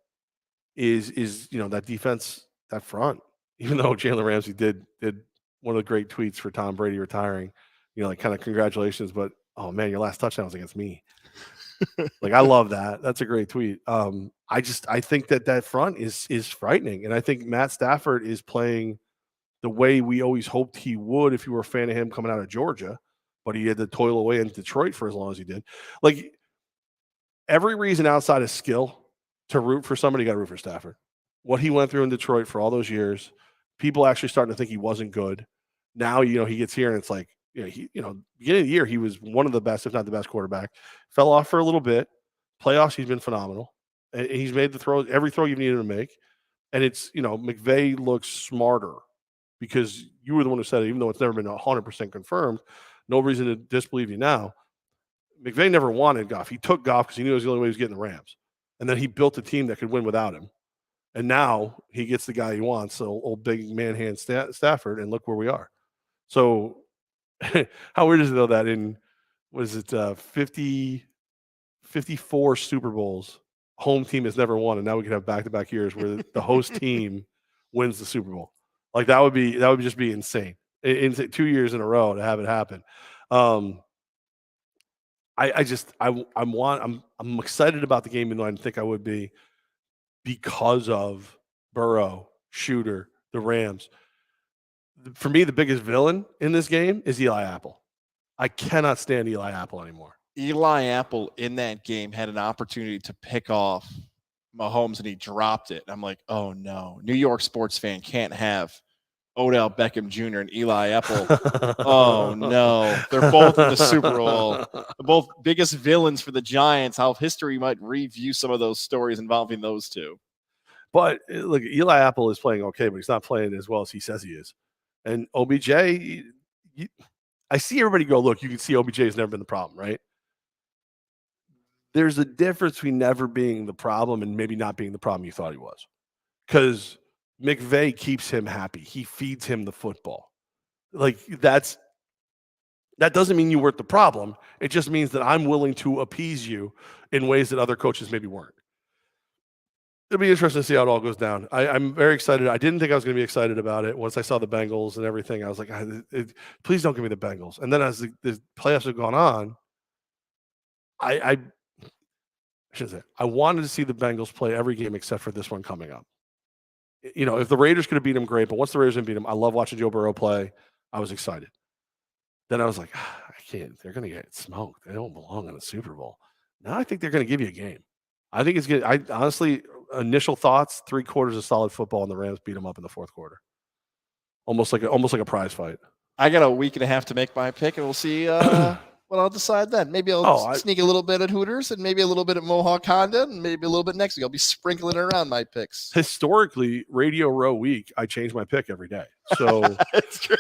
is that defense, that front. Even though Jalen Ramsey did one of the great tweets for Tom Brady retiring, like kind of congratulations, but oh man, your last touchdown was against me. Like I love that. That's a great tweet. I think that front is frightening, and I think Matt Stafford is playing the way we always hoped he would if you were a fan of him coming out of Georgia, but he had to toil away in Detroit for as long as he did. Like every reason outside of skill to root for somebody, you got to root for Stafford. What he went through in Detroit for all those years, people actually starting to think he wasn't good. Now, he gets here and it's like, beginning of the year, he was one of the best, if not the best quarterback. Fell off for a little bit. Playoffs, he's been phenomenal. And he's made the throws, every throw you've needed to make. And it's, McVay looks smarter. Because you were the one who said it, even though it's never been 100% confirmed, no reason to disbelieve you now. McVay never wanted Goff. He took Goff because he knew it was the only way he was getting the Rams. And then he built a team that could win without him. And now he gets the guy he wants, so old big man hand Stafford, and look where we are. So how weird is it, though, that in, 54 Super Bowls, home team has never won, and now we could have back-to-back years where the host team wins the Super Bowl. Like that would just be insane. In 2 years in a row to have it happen. I'm excited about the game, even though I didn't think I would be, because of Burrow, Shooter, the Rams. For me, the biggest villain in this game is Eli Apple. I cannot stand Eli Apple anymore. Eli Apple in that game had an opportunity to pick off Mahomes and he dropped it. I'm like, oh no, New York sports fan can't have Odell Beckham Jr. and Eli Apple. Oh no, they're both in the Super Bowl. They're both biggest villains for the Giants. How history might review some of those stories involving those two. But look, Eli Apple is playing okay, but he's not playing as well as he says he is. And OBJ, I see everybody go, look, you can see OBJ has never been the problem, right? There's a difference between never being the problem and maybe not being the problem you thought he was. Because McVay keeps him happy. He feeds him the football. Like that doesn't mean you weren't the problem. It just means that I'm willing to appease you in ways that other coaches maybe weren't. It'll be interesting to see how it all goes down. I'm very excited. I didn't think I was going to be excited about it. Once I saw the Bengals and everything, I was like, please don't give me the Bengals. And then as the playoffs have gone on, I shouldn't say, I wanted to see the Bengals play every game except for this one coming up. If the Raiders could have beat them, great. But once the Raiders didn't beat them, I love watching Joe Burrow play. I was excited. Then I was like, I can't. They're going to get smoked. They don't belong in the Super Bowl. Now I think they're going to give you a game. I think it's good. I honestly, initial thoughts, 3/4 of solid football, and the Rams beat them up in the fourth quarter. Almost like a prize fight. I got a week and a half to make my pick, and we'll see Well, I'll decide then. Maybe I'll sneak a little bit at Hooters and maybe a little bit at Mohawk Honda and maybe a little bit next week. I'll be sprinkling around my picks. Historically, Radio Row week, I change my pick every day. So it's true.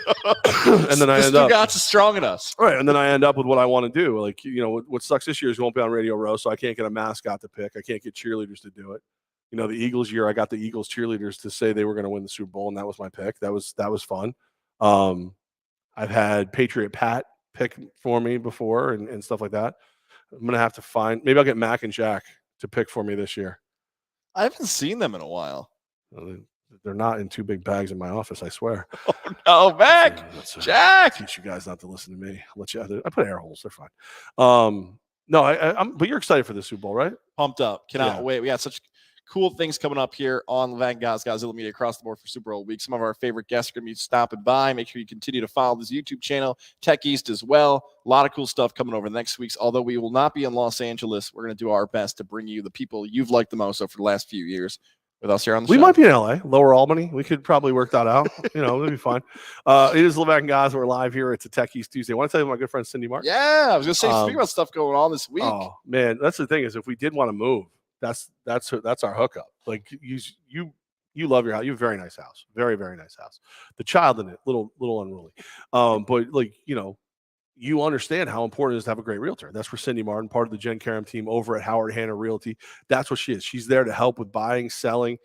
And then I end up Stugatz is strong in us. Right. And then I end up with what I want to do. Like, what sucks this year is we won't be on Radio Row, so I can't get a mascot to pick. I can't get cheerleaders to do it. The Eagles year, I got the Eagles cheerleaders to say they were going to win the Super Bowl, and that was my pick. That was fun. I've had Patriot Pat pick for me before and stuff like that. I'm going to have to find – maybe I'll get Mac and Jack to pick for me this year. I haven't seen them in a while. They're not in 2 big bags in my office, I swear. Oh, no, Mac, Jack. Teach you guys not to listen to me. I put air holes. They're fine. No, but you're excited for the Super Bowl, right? Pumped up. Cannot wait. We got such cool things coming up here on Levack and Goz, Godzilla Media across the board for Super Bowl week. Some of our favorite guests are going to be stopping by. Make sure you continue to follow this YouTube channel, Tech East as well. A lot of cool stuff coming over the next weeks. Although we will not be in Los Angeles, we're going to do our best to bring you the people you've liked the most over the last few years with us here on the show. We might be in LA, Lower Albany. We could probably work that out. It'll be fine. It is Levack and Goz. We're live here. It's a Tech East Tuesday. I want to tell you about my good friend Cindy Martin. Yeah, I was going to say, speaking about stuff going on this week. Oh man, that's the thing is if we did want to move, that's our hookup. Like you love your house. You have a very nice house, very very nice house. The child in it, little unruly, but like you understand how important it is to have a great realtor. That's where Cindy Martin, part of the Jen Karam team over at Howard Hanna Realty. That's what she is. She's there to help with buying, selling.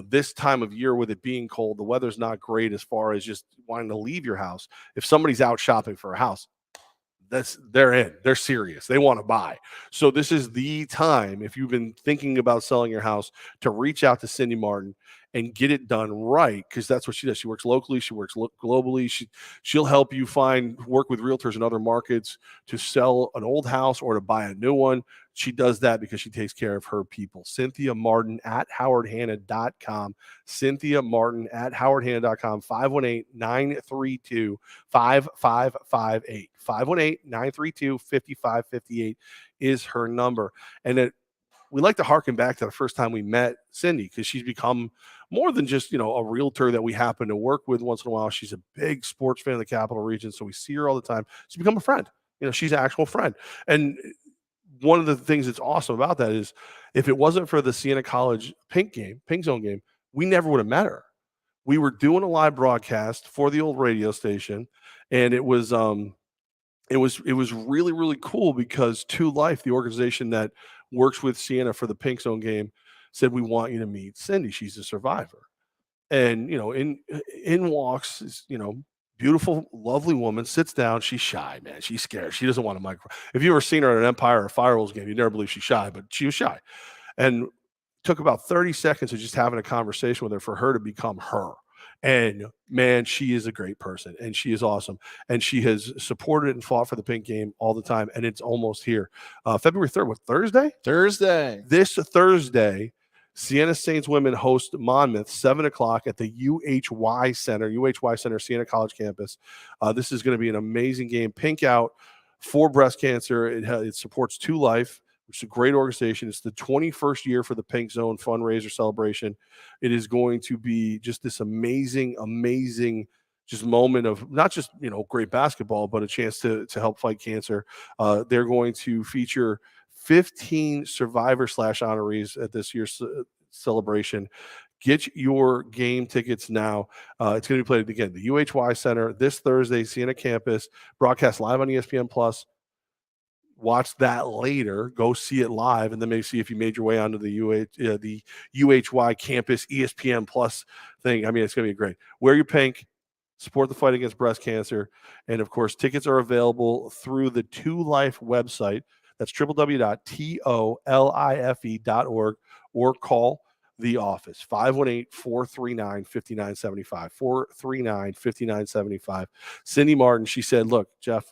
This time of year with it being cold, the weather's not great as far as just wanting to leave your house. If somebody's out shopping for a house, they're in. They're serious. They want to buy. So this is the time, if you've been thinking about selling your house, to reach out to Cindy Martin and get it done right, because that's what she does. She works locally. She works globally. She'll help you work with realtors in other markets to sell an old house or to buy a new one. She does that because she takes care of her people. Cynthia Martin at howardhanna.com. Cynthia Martin at howardhanna.com. 518-932-5558. 518-932-5558 is her number. And we like to harken back to the first time we met Cindy, because she's become more than just, a realtor that we happen to work with once in a while. She's a big sports fan of the Capital Region, so we see her all the time. She's become a friend. She's an actual friend. And one of the things that's awesome about that is if it wasn't for the Siena College Pink Zone game, we never would have met her. We were doing a live broadcast for the old radio station, and it was really, really cool because Two Life, the organization that works with Siena for the Pink Zone game, said, we want you to meet Cindy. She's a survivor. And, in walks, beautiful, lovely woman, sits down. She's shy, man. She's scared. She doesn't want a microphone. If you ever seen her at an Empire or Firewolves game, you'd never believe she's shy, but she was shy. And took about 30 seconds of just having a conversation with her for her to become her. And man, she is a great person and she is awesome. And she has supported and fought for the Pink game all the time. And it's almost here. February 3rd, what, Thursday? This Thursday, Siena Saints women host Monmouth, 7:00 at the UHY Center, Siena College campus. This is going to be an amazing game. Pink out for breast cancer. It supports Two Life, which is a great organization. It's the 21st year for the Pink Zone fundraiser celebration. It is going to be just this amazing just moment of not just, great basketball, but a chance to help fight cancer. They're going to feature 15 survivor/honorees at this year's celebration. Get your game tickets now. It's going to be played again, the UHY Center this Thursday, Siena campus, broadcast live on ESPN Plus. Watch that later. Go see it live, and then maybe see if you made your way onto the UHY campus ESPN Plus thing. I mean, it's going to be great. Wear your pink. Support the fight against breast cancer, and of course, tickets are available through the Two Life website. That's www.tolife.org, or call the office, 518-439-5975, 439-5975. Cindy Martin, she said, look, Jeff,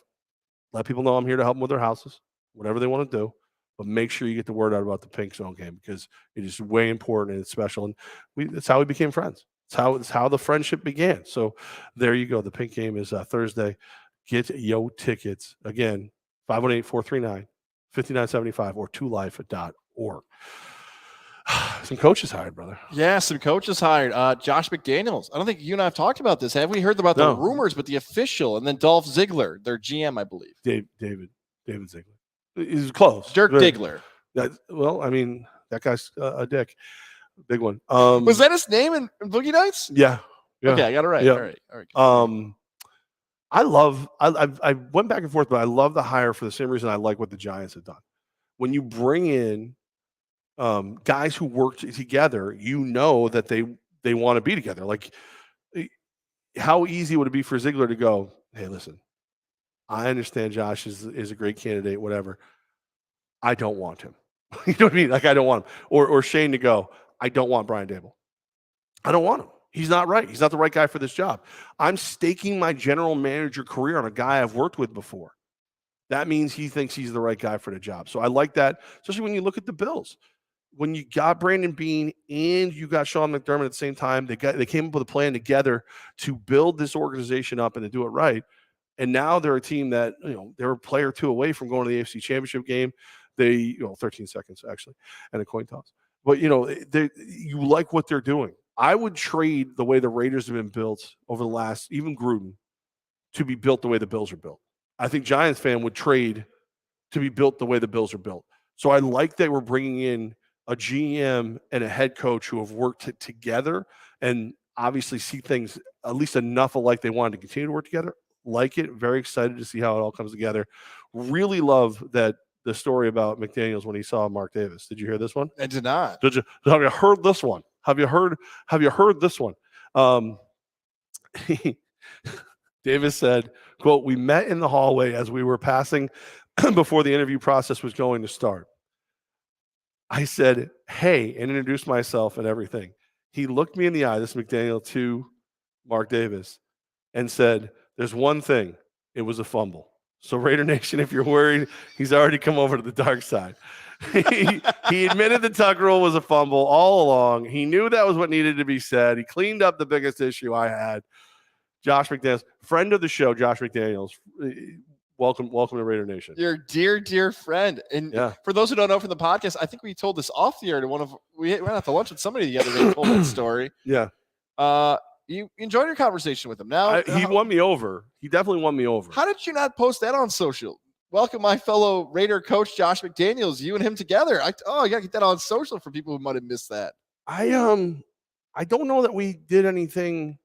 let people know I'm here to help them with their houses, whatever they want to do, but make sure you get the word out about the Pink Zone game because it is way important and it's special. And that's how we became friends. It's how the friendship began. So there you go. The Pink game is Thursday. Get your tickets. Again, 518-439-5975 or tolife.org. Some coaches hired, brother. Yeah, some coaches hired. Josh McDaniels. I don't think you and I have talked about this. Have we heard about the rumors, but the official, and then Dolph Ziggler, their GM, I believe. David. David Ziegler. He's close. Dirk Diggler. Well, I mean, that guy's a dick. Big one. Was that his name in Boogie Nights? Yeah. Okay, I got it right. Yeah. All right. I went back and forth, but I love the hire for the same reason I like what the Giants have done. When you bring in guys who work together, you know that they want to be together. Like, how easy would it be for Ziegler to go, hey, listen, I understand Josh is a great candidate, whatever. I don't want him. You know what I mean? Like, I don't want him. Or Shane to go, I don't want Brian Daboll. I don't want him. He's not right. He's not the right guy for this job. I'm staking my general manager career on a guy I've worked with before. That means he thinks he's the right guy for the job. So I like that, especially when you look at the Bills. When you got Brandon Beane and you got Sean McDermott at the same time, they came up with a plan together to build this organization up and to do it right. And now they're a team that, they're a player or two away from going to the AFC Championship game. They, 13 seconds actually, and a coin toss. But you like what they're doing. I would trade the way the Raiders have been built over the last, even Gruden, to be built the way the Bills are built. I think Giants fan would trade to be built the way the Bills are built. So I like that we're bringing in a GM and a head coach who have worked together and obviously see things at least enough alike they wanted to continue to work together. Like it. Very excited to see how it all comes together. Really love that the story about McDaniels when he saw Mark Davis. Did you hear this one? I did not. Have you heard this one? Have you heard this one? Davis said, quote, we met in the hallway as we were passing before the interview process was going to start. I said, hey, and introduced myself and everything. He looked me in the eye, this McDaniel to Mark Davis, and said, there's one thing. It was a fumble. So Raider Nation, if you're worried, he's already come over to the dark side. He admitted the tuck rule was a fumble all along. He knew that was what needed to be said. He cleaned up the biggest issue I had. Josh McDaniels, friend of the show, Josh McDaniels. Welcome to Raider Nation. Your dear friend. And for those who don't know from the podcast, I think we told this off the air to we went out to lunch with somebody the other day and told that story. Yeah. You enjoyed your conversation with him. Now he won me over. He definitely won me over. How did you not post that on social? Welcome my fellow Raider coach Josh McDaniels. You and him together. You gotta get that on social for people who might have missed that. I don't know that we did anything.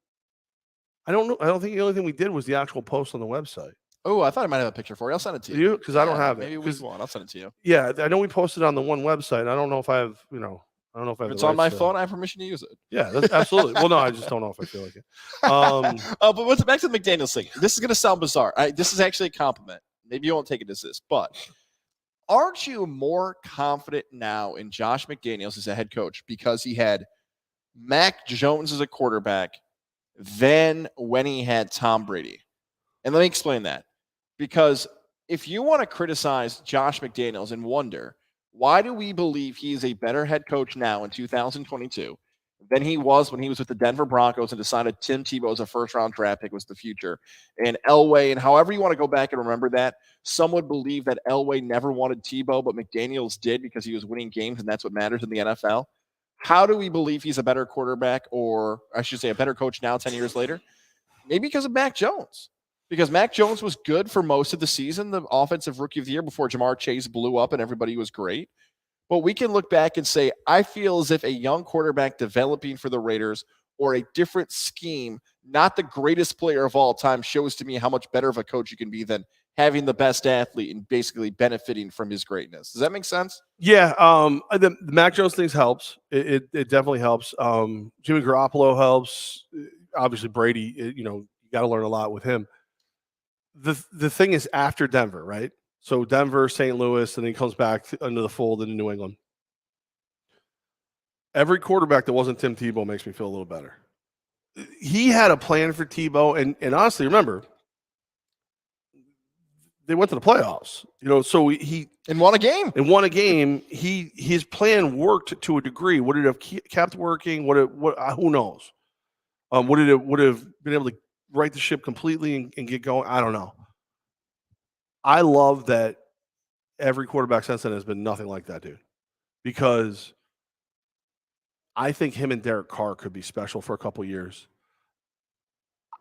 I don't know. I don't think the only thing we did was the actual post on the website. Oh, I thought I might have a picture for you. I'll send it to you. Because I don't have it. Maybe we want. I'll send it to you. Yeah, I know we posted on the one website. I don't know if I have, I don't know if I have if it's on my phone, I have permission to use it. Yeah, that's absolutely. Well, no, I just don't know if I feel like it. But back to the McDaniels thing. This is going to sound bizarre. This is actually a compliment. Maybe you won't take it as this, but aren't you more confident now in Josh McDaniels as a head coach because he had Mac Jones as a quarterback than when he had Tom Brady? And let me explain that. Because if you want to criticize Josh McDaniels and wonder, why do we believe he is a better head coach now in 2022 than he was when he was with the Denver Broncos and decided Tim Tebow as a first-round draft pick was the future? And Elway, and however you want to go back and remember that, some would believe that Elway never wanted Tebow, but McDaniels did because he was winning games, and that's what matters in the NFL. How do we believe he's a better quarterback, or I should say a better coach now 10 years later? Maybe because of Mac Jones. Because Mac Jones was good for most of the season, the offensive rookie of the year, before Jamar Chase blew up and everybody was great. But we can look back and say, I feel as if a young quarterback developing for the Raiders or a different scheme, not the greatest player of all time, shows to me how much better of a coach you can be than having the best athlete and basically benefiting from his greatness. Does that make sense? Yeah. The Mac Jones thing helps. It definitely helps. Jimmy Garoppolo helps. Obviously, Brady, you got to learn a lot with him. The thing is after Denver, right? So Denver, St. Louis, and then he comes back into the fold into New England. Every quarterback that wasn't Tim Tebow makes me feel a little better. He had a plan for Tebow, and honestly, remember, they went to the playoffs. So he won a game. His plan worked to a degree. Would it have kept working? Who knows? Would it have been able to right the ship completely and get going? I don't know. I love that every quarterback since then has been nothing like that, dude. Because I think him and Derek Carr could be special for a couple years.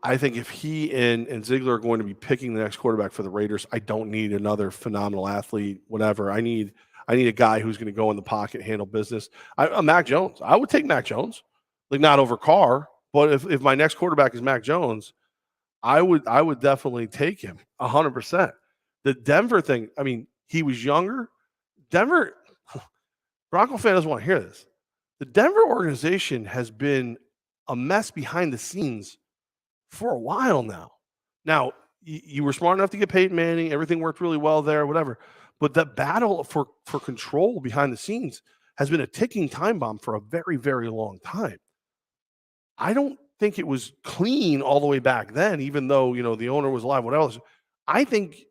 I think if he and Ziegler are going to be picking the next quarterback for the Raiders, I don't need another phenomenal athlete, whatever. I need a guy who's going to go in the pocket, handle business. Mac Jones. I would take Mac Jones, like not over Carr, but if my next quarterback is Mac Jones, I would definitely take him 100%. The Denver thing, I mean, he was younger. Denver, Bronco fan doesn't want to hear this. The Denver organization has been a mess behind the scenes for a while now. Now, you were smart enough to get Peyton Manning. Everything worked really well there, whatever. But that battle for control behind the scenes has been a ticking time bomb for a very, very long time. I don't think it was clean all the way back then, even though, the owner was alive, whatever else. I think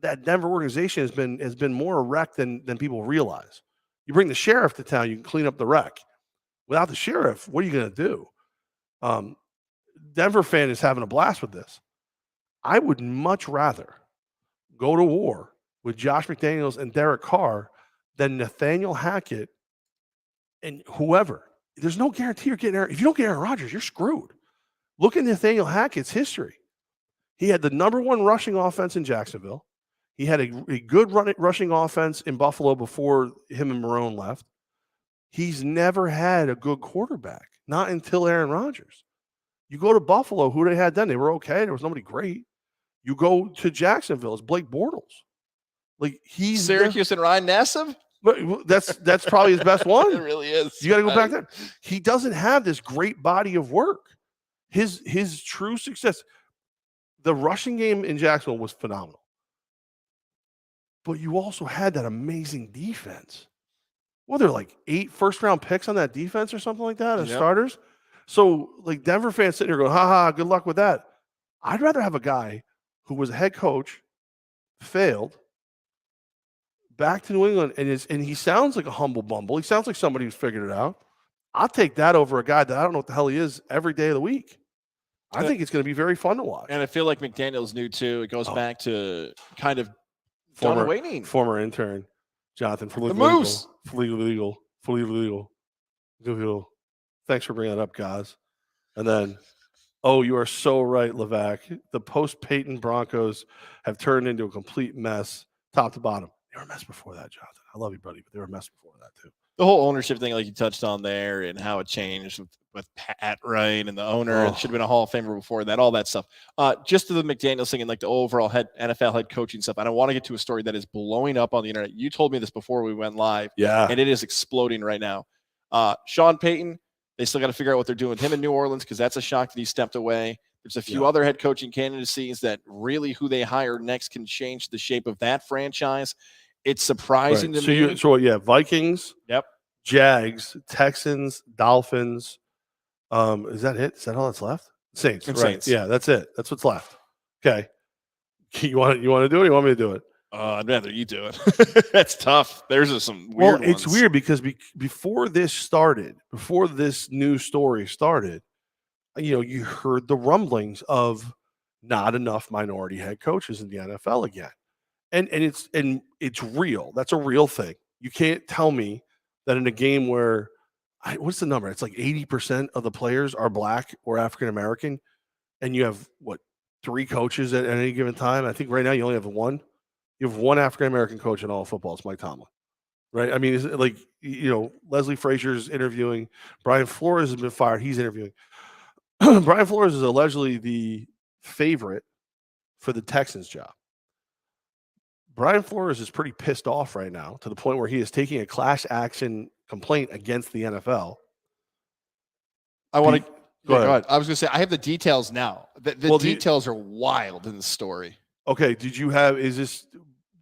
that Denver organization has been more erect than people realize. You bring the sheriff to town, you can clean up the wreck. Without the sheriff, what are you going to do? Denver fan is having a blast with this. I would much rather go to war with Josh McDaniels and Derek Carr than Nathaniel Hackett and whoever. There's no guarantee you're getting Aaron. If you don't get Aaron Rodgers, you're screwed. Look at Nathaniel Hackett's history. He had the number one rushing offense in Jacksonville. He had a good rushing offense in Buffalo before him and Marone left. He's never had a good quarterback, not until Aaron Rodgers. You go to Buffalo, who they had then? They were okay. There was nobody great. You go to Jacksonville, it's Blake Bortles. Like he's Syracuse and Ryan Nassib. But that's probably his best one. It really is. You got to go back there. He doesn't have this great body of work. His true success, the rushing game in Jacksonville was phenomenal. But you also had that amazing defense. Well, there are like 8 first-round picks on that defense or something like that as starters. So, like Denver fans sitting here going, ha, good luck with that. I'd rather have a guy who was a head coach, failed, back to New England, and he sounds like a humble bumble. He sounds like somebody who's figured it out. I'll take that over a guy that I don't know what the hell he is every day of the week. I think it's going to be very fun to watch. And I feel like McDaniel's new too. It goes back to kind of former intern Jonathan from the Moose. Legal. Thanks for bringing that up, guys. And then, you are so right, Levack. The post-Peyton Broncos have turned into a complete mess, top to bottom. They were a mess before that, Jonathan. I love you, buddy, but they were a mess before that, too. The whole ownership thing, like you touched on there, and how it changed with Pat Wright and the owner. It should have been a Hall of Famer before that, all that stuff. Just to the McDaniels thing and like the overall NFL head coaching stuff, I don't want to get to a story that is blowing up on the internet. You told me this before we went live. Yeah. And it is exploding right now. Sean Payton, they still got to figure out what they're doing with him in New Orleans because that's a shock that he stepped away. There's a few other head coaching candidacies that really who they hire next can change the shape of that franchise. It's surprising to me. Vikings, Jags, Texans, Dolphins. Is that it? Is that all that's left? Saints. Saints. Yeah, that's it. That's what's left. Okay. You want to do it? Or you want me to do it? I'd rather you do it. That's tough. There's some weird ones. It's weird because before this news story started, you heard the rumblings of not enough minority head coaches in the NFL again. And it's real. That's a real thing. You can't tell me that in a game where what's the number? It's like 80% of the players are black or African American, and you have 3 coaches at any given time. I think right now you only have one. You have one African American coach in all of football. It's Mike Tomlin, right? I mean, it's like Leslie Frazier's interviewing. Brian Flores has been fired. He's interviewing. Brian Flores is allegedly the favorite for the Texans job. Brian Flores is pretty pissed off right now to the point where he is taking a class action complaint against the NFL. Go ahead. I was going to say, I have the details now. The details are wild in the story. Okay. Is this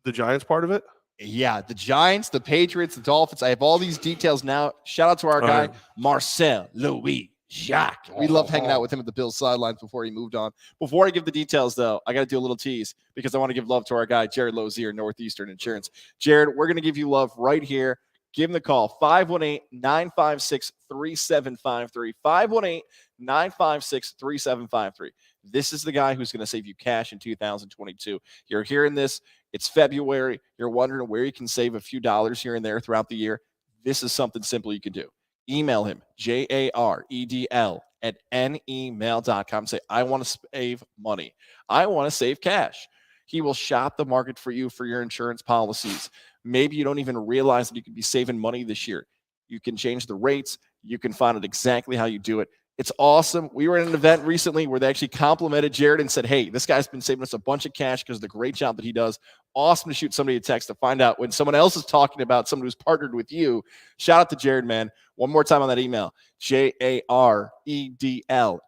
the Giants part of it? Yeah. The Giants, the Patriots, the Dolphins. I have all these details now. Shout out to our guy, Marcel Louis Jacques. We loved hanging out with him at the Bills sidelines before he moved on. Before I give the details, though, I got to do a little tease because I want to give love to our guy, Jared Lozier, Northeastern Insurance. Jared, we're going to give you love right here. Give him the call, 518-956-3753, 518-956-3753. This is the guy who's going to save you cash in 2022. You're hearing this. It's February. You're wondering where you can save a few dollars here and there throughout the year. This is something simple you can do. Email him, JAREDL at nemail.com. Say, I want to save money. I want to save cash. He will shop the market for you for your insurance policies. Maybe you don't even realize that you could be saving money this year. You can change the rates. You can find out exactly how you do it. It's awesome. We were at an event recently where they actually complimented Jared and said, hey, this guy's been saving us a bunch of cash because of the great job that he does. Awesome to shoot somebody a text to find out when someone else is talking about someone who's partnered with you. Shout out to Jared, man. One more time on that email, JAREDL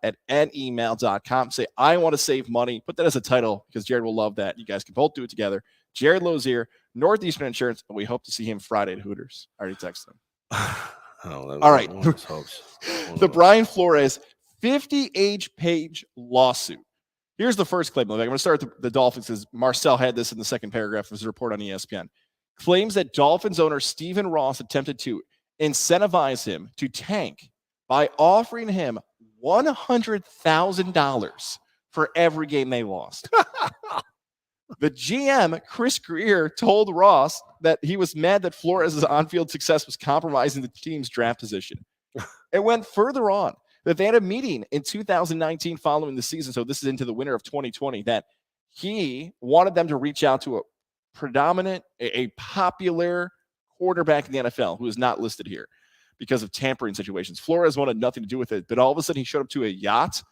at nemail.com. Say, I want to save money. Put that as a title because Jared will love that. You guys can both do it together. Jared Lozier, Northeastern Insurance, and we hope to see him Friday at Hooters. I already texted him. All right. The Brian Flores 50-page lawsuit. Here's the first claim. I'm going to start with the Dolphins because Marcel had this in the second paragraph of his report on ESPN. Claims that Dolphins owner Stephen Ross attempted to incentivize him to tank by offering him $100,000 for every game they lost. The GM, Chris Greer, told Ross that he was mad that Flores' on-field success was compromising the team's draft position. It went further on that they had a meeting in 2019 following the season, so this is into the winter of 2020, that he wanted them to reach out to a popular quarterback in the NFL who is not listed here because of tampering situations. Flores wanted nothing to do with it, but all of a sudden he showed up to a yacht,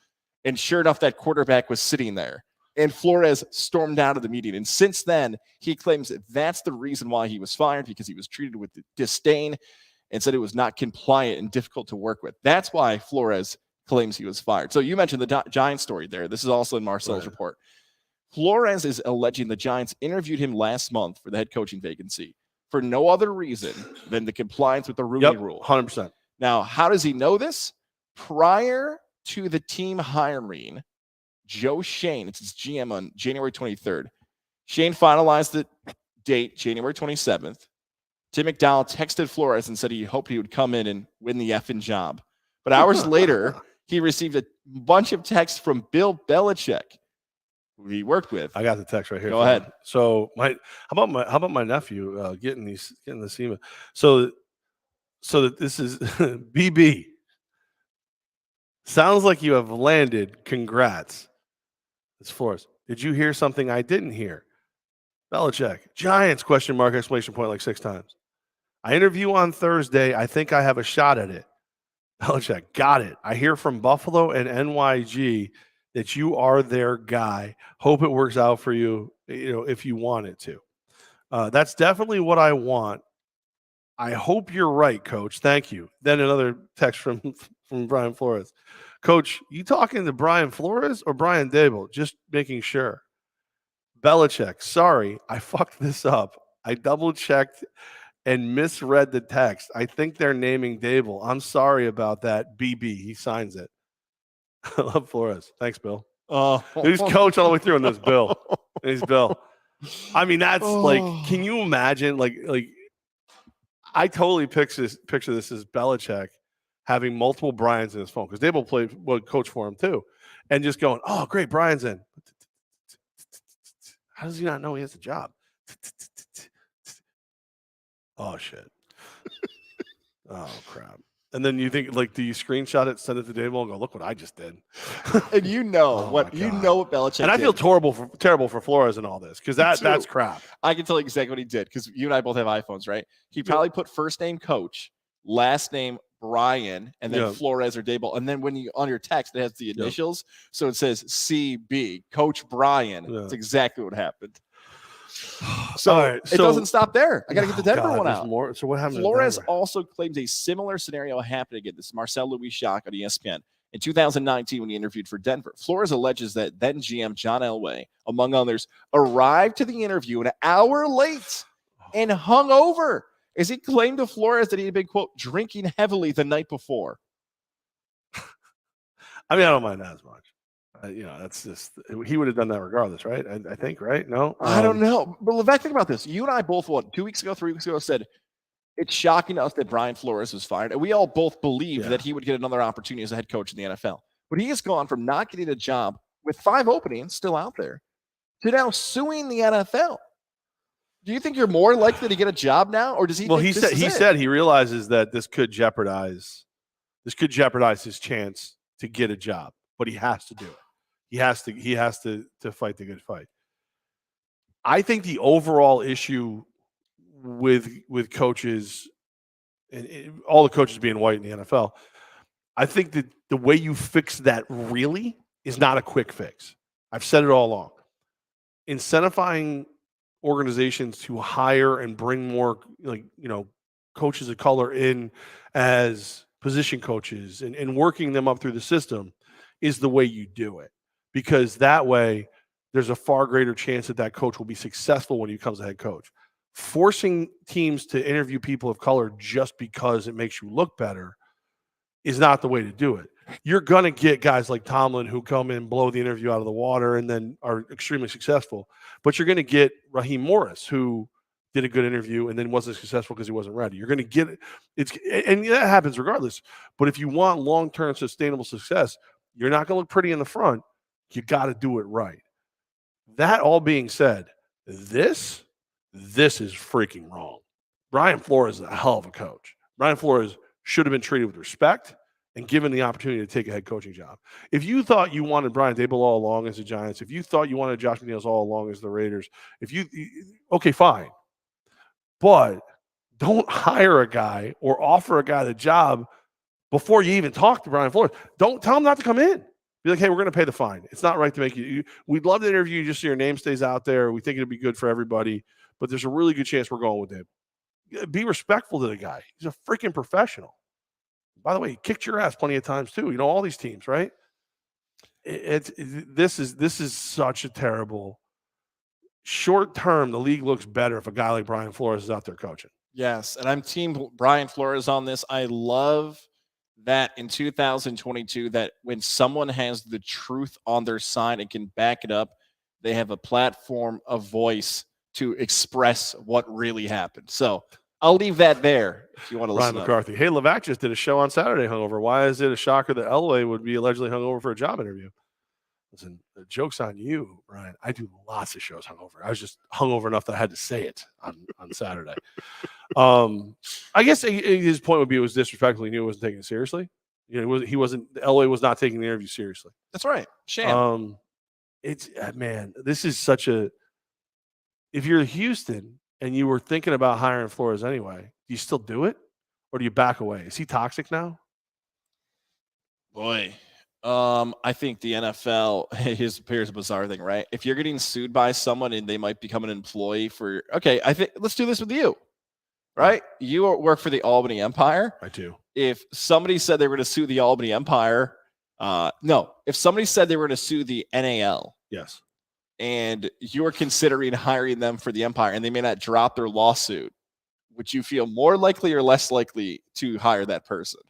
and sure enough, that quarterback was sitting there. And Flores stormed out of the meeting. And since then, he claims that that's the reason why he was fired, because he was treated with disdain and said it was not compliant and difficult to work with. That's why Flores claims he was fired. So you mentioned the Giants story there. This is also in Marcel's report. Flores is alleging the Giants interviewed him last month for the head coaching vacancy for no other reason than the compliance with the Rooney Rule. 100%. Now, how does he know this? Prior to the team hiring Joe Shane, it's his GM, on January 23rd. Shane finalized the date, January 27th. Tim McDowell texted Flores and said he hoped he would come in and win the effing job. But hours later, he received a bunch of texts from Bill Belichick, who he worked with. I got the text right here. Go ahead. So how about my nephew getting this email? So that this is BB. Sounds like you have landed. Congrats. It's Flores. Did you hear something I didn't hear? Belichick. Giants, question mark, exclamation point, like 6 times. I interview on Thursday. I think I have a shot at it. Belichick. Got it. I hear from Buffalo and NYG that you are their guy. Hope it works out for you, if you want it to. That's definitely what I want. I hope you're right, Coach. Thank you. Then another text from Brian Flores. Coach, you talking to Brian Flores or Brian Dable? Just making sure. Belichick, sorry, I fucked this up. I double-checked and misread the text. I think they're naming Dable. I'm sorry about that. BB, he signs it. I love Flores. Thanks, Bill. He's coach all the way through on this, Bill. He's Bill. I mean, that's like, can you imagine? Like I totally picture this as Belichick having multiple Brians in his phone, because Dable would coach for him too, and just going, oh, great, Brian's in. How does he not know he has a job? Oh, shit. Oh, crap. And then you think, like, do you screenshot it, send it to Dable, and go, look what I just did? And what Belichick and I feel terrible for Flores and all this, because that's crap. I can tell you exactly what he did, because you and I both have iPhones, right? He probably put first name Coach, last name Brian, and then Flores or Dable. And then when you on your text, it has the initials. So it says CB, Coach Brian. That's exactly what happened. So it doesn't stop there. I got to get the Denver one out. More. So what happened? Flores also claims a similar scenario happened again. This is Marcel Louis Jacques on ESPN. In 2019, when he interviewed for Denver, Flores alleges that then GM John Elway, among others, arrived to the interview an hour late and hung over, as he claimed to Flores that he had been, quote, drinking heavily the night before. I mean, I don't mind that as much. That's just, he would have done that regardless, right? I think, right? No? I don't know. But Levack, think about this. You and I both, 3 weeks ago, said it's shocking to us that Brian Flores was fired. And we all both believed that he would get another opportunity as a head coach in the NFL. But he has gone from not getting a job with 5 openings still out there to now suing the NFL. Do you think you're more likely to get a job now, or does he? Well, he said he realizes that this could jeopardize his chance to get a job, but he has to do it. He has to fight the good fight. I think the overall issue with coaches and all the coaches being white in the NFL, I think that the way you fix that really is not a quick fix. I've said it all along. Incentivizing organizations to hire and bring more coaches of color in as position coaches and working them up through the system is the way you do it, because that way there's a far greater chance that coach will be successful when he becomes a head coach. Forcing teams to interview people of color just because it makes you look better is not the way to do it. You're going to get guys like Tomlin who come in, blow the interview out of the water, and then are extremely successful. But you're going to get Raheem Morris, who did a good interview and then wasn't successful because he wasn't ready. You're going to get it. And that happens regardless. But if you want long-term sustainable success, you're not going to look pretty in the front. You got to do it right. That all being said, this is freaking wrong. Brian Flores is a hell of a coach. Brian Flores should have been treated with respect and given the opportunity to take a head coaching job. If you thought you wanted Brian Daboll all along as the Giants, if you thought you wanted Josh McDaniels all along as the Raiders, okay, fine. But don't hire a guy or offer a guy the job before you even talk to Brian Flores. Don't tell him not to come in. Be like, hey, we're going to pay the fine. It's not right to make you. We'd love to interview you just so your name stays out there. We think it'd be good for everybody, but there's a really good chance we're going with him. Be respectful to the guy. He's a freaking professional. By the way, he kicked your ass plenty of times too. All these teams, right? This is such a terrible. Short term, the league looks better if a guy like Brian Flores is out there coaching. Yes, and I'm team Brian Flores on this. I love that in 2022 that when someone has the truth on their side and can back it up, they have a platform, a voice to express what really happened. So I'll leave that there if you want to listen. Ryan McCarthy. Hey, Levack just did a show on Saturday hungover. Why is it a shocker that Elway would be allegedly hungover for a job interview? Listen, the joke's on you, Ryan. I do lots of shows hungover. I was just hungover enough that I had to say it on Saturday. I guess his point would be it was disrespectful. He knew he wasn't taking it seriously. He wasn't. Elway was not taking the interview seriously. That's right. Sham. It's man. This is such a. If you're Houston and you were thinking about hiring Flores anyway, do you still do it, or do you back away? Is he toxic now? Boy. I think the NFL, here's a bizarre thing, right? If you're getting sued by someone and they might become an employee I think let's do this with you, right? You work for the Albany Empire. I do. If somebody said they were going to sue the Albany Empire, if somebody said they were going to sue the NAL, yes, and you're considering hiring them for the Empire and they may not drop their lawsuit, would you feel more likely or less likely to hire that person?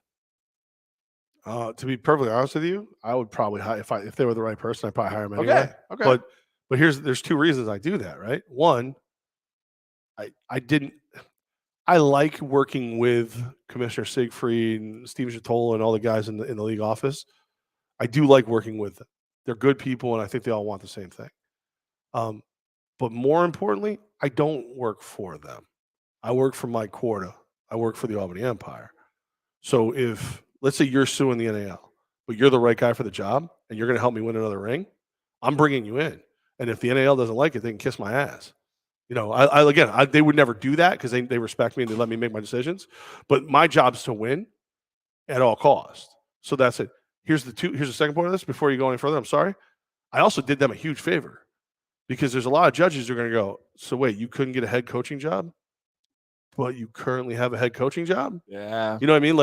To be perfectly honest with you, I would probably hire if they were the right person. I'd probably hire them anyway. Okay. But there's two reasons I do that. Right. One, I like working with Commissioner Siegfried and Steve Chatola and all the guys in the league office. I do like working with them. They're good people, and I think they all want the same thing. But more importantly, I don't work for them. I work for my quota. I work for the Albany Empire. So if let's say you're suing the NAL, but you're the right guy for the job and you're going to help me win another ring, I'm bringing you in. And if the NAL doesn't like it, they can kiss my ass. They would never do that because they respect me and they let me make my decisions. But my job is to win at all costs. So that's it. Here's the second point of this before you go any further. I'm sorry. I also did them a huge favor because there's a lot of judges who are going to go, so wait, you couldn't get a head coaching job, but you currently have a head coaching job? Yeah. You know what I mean?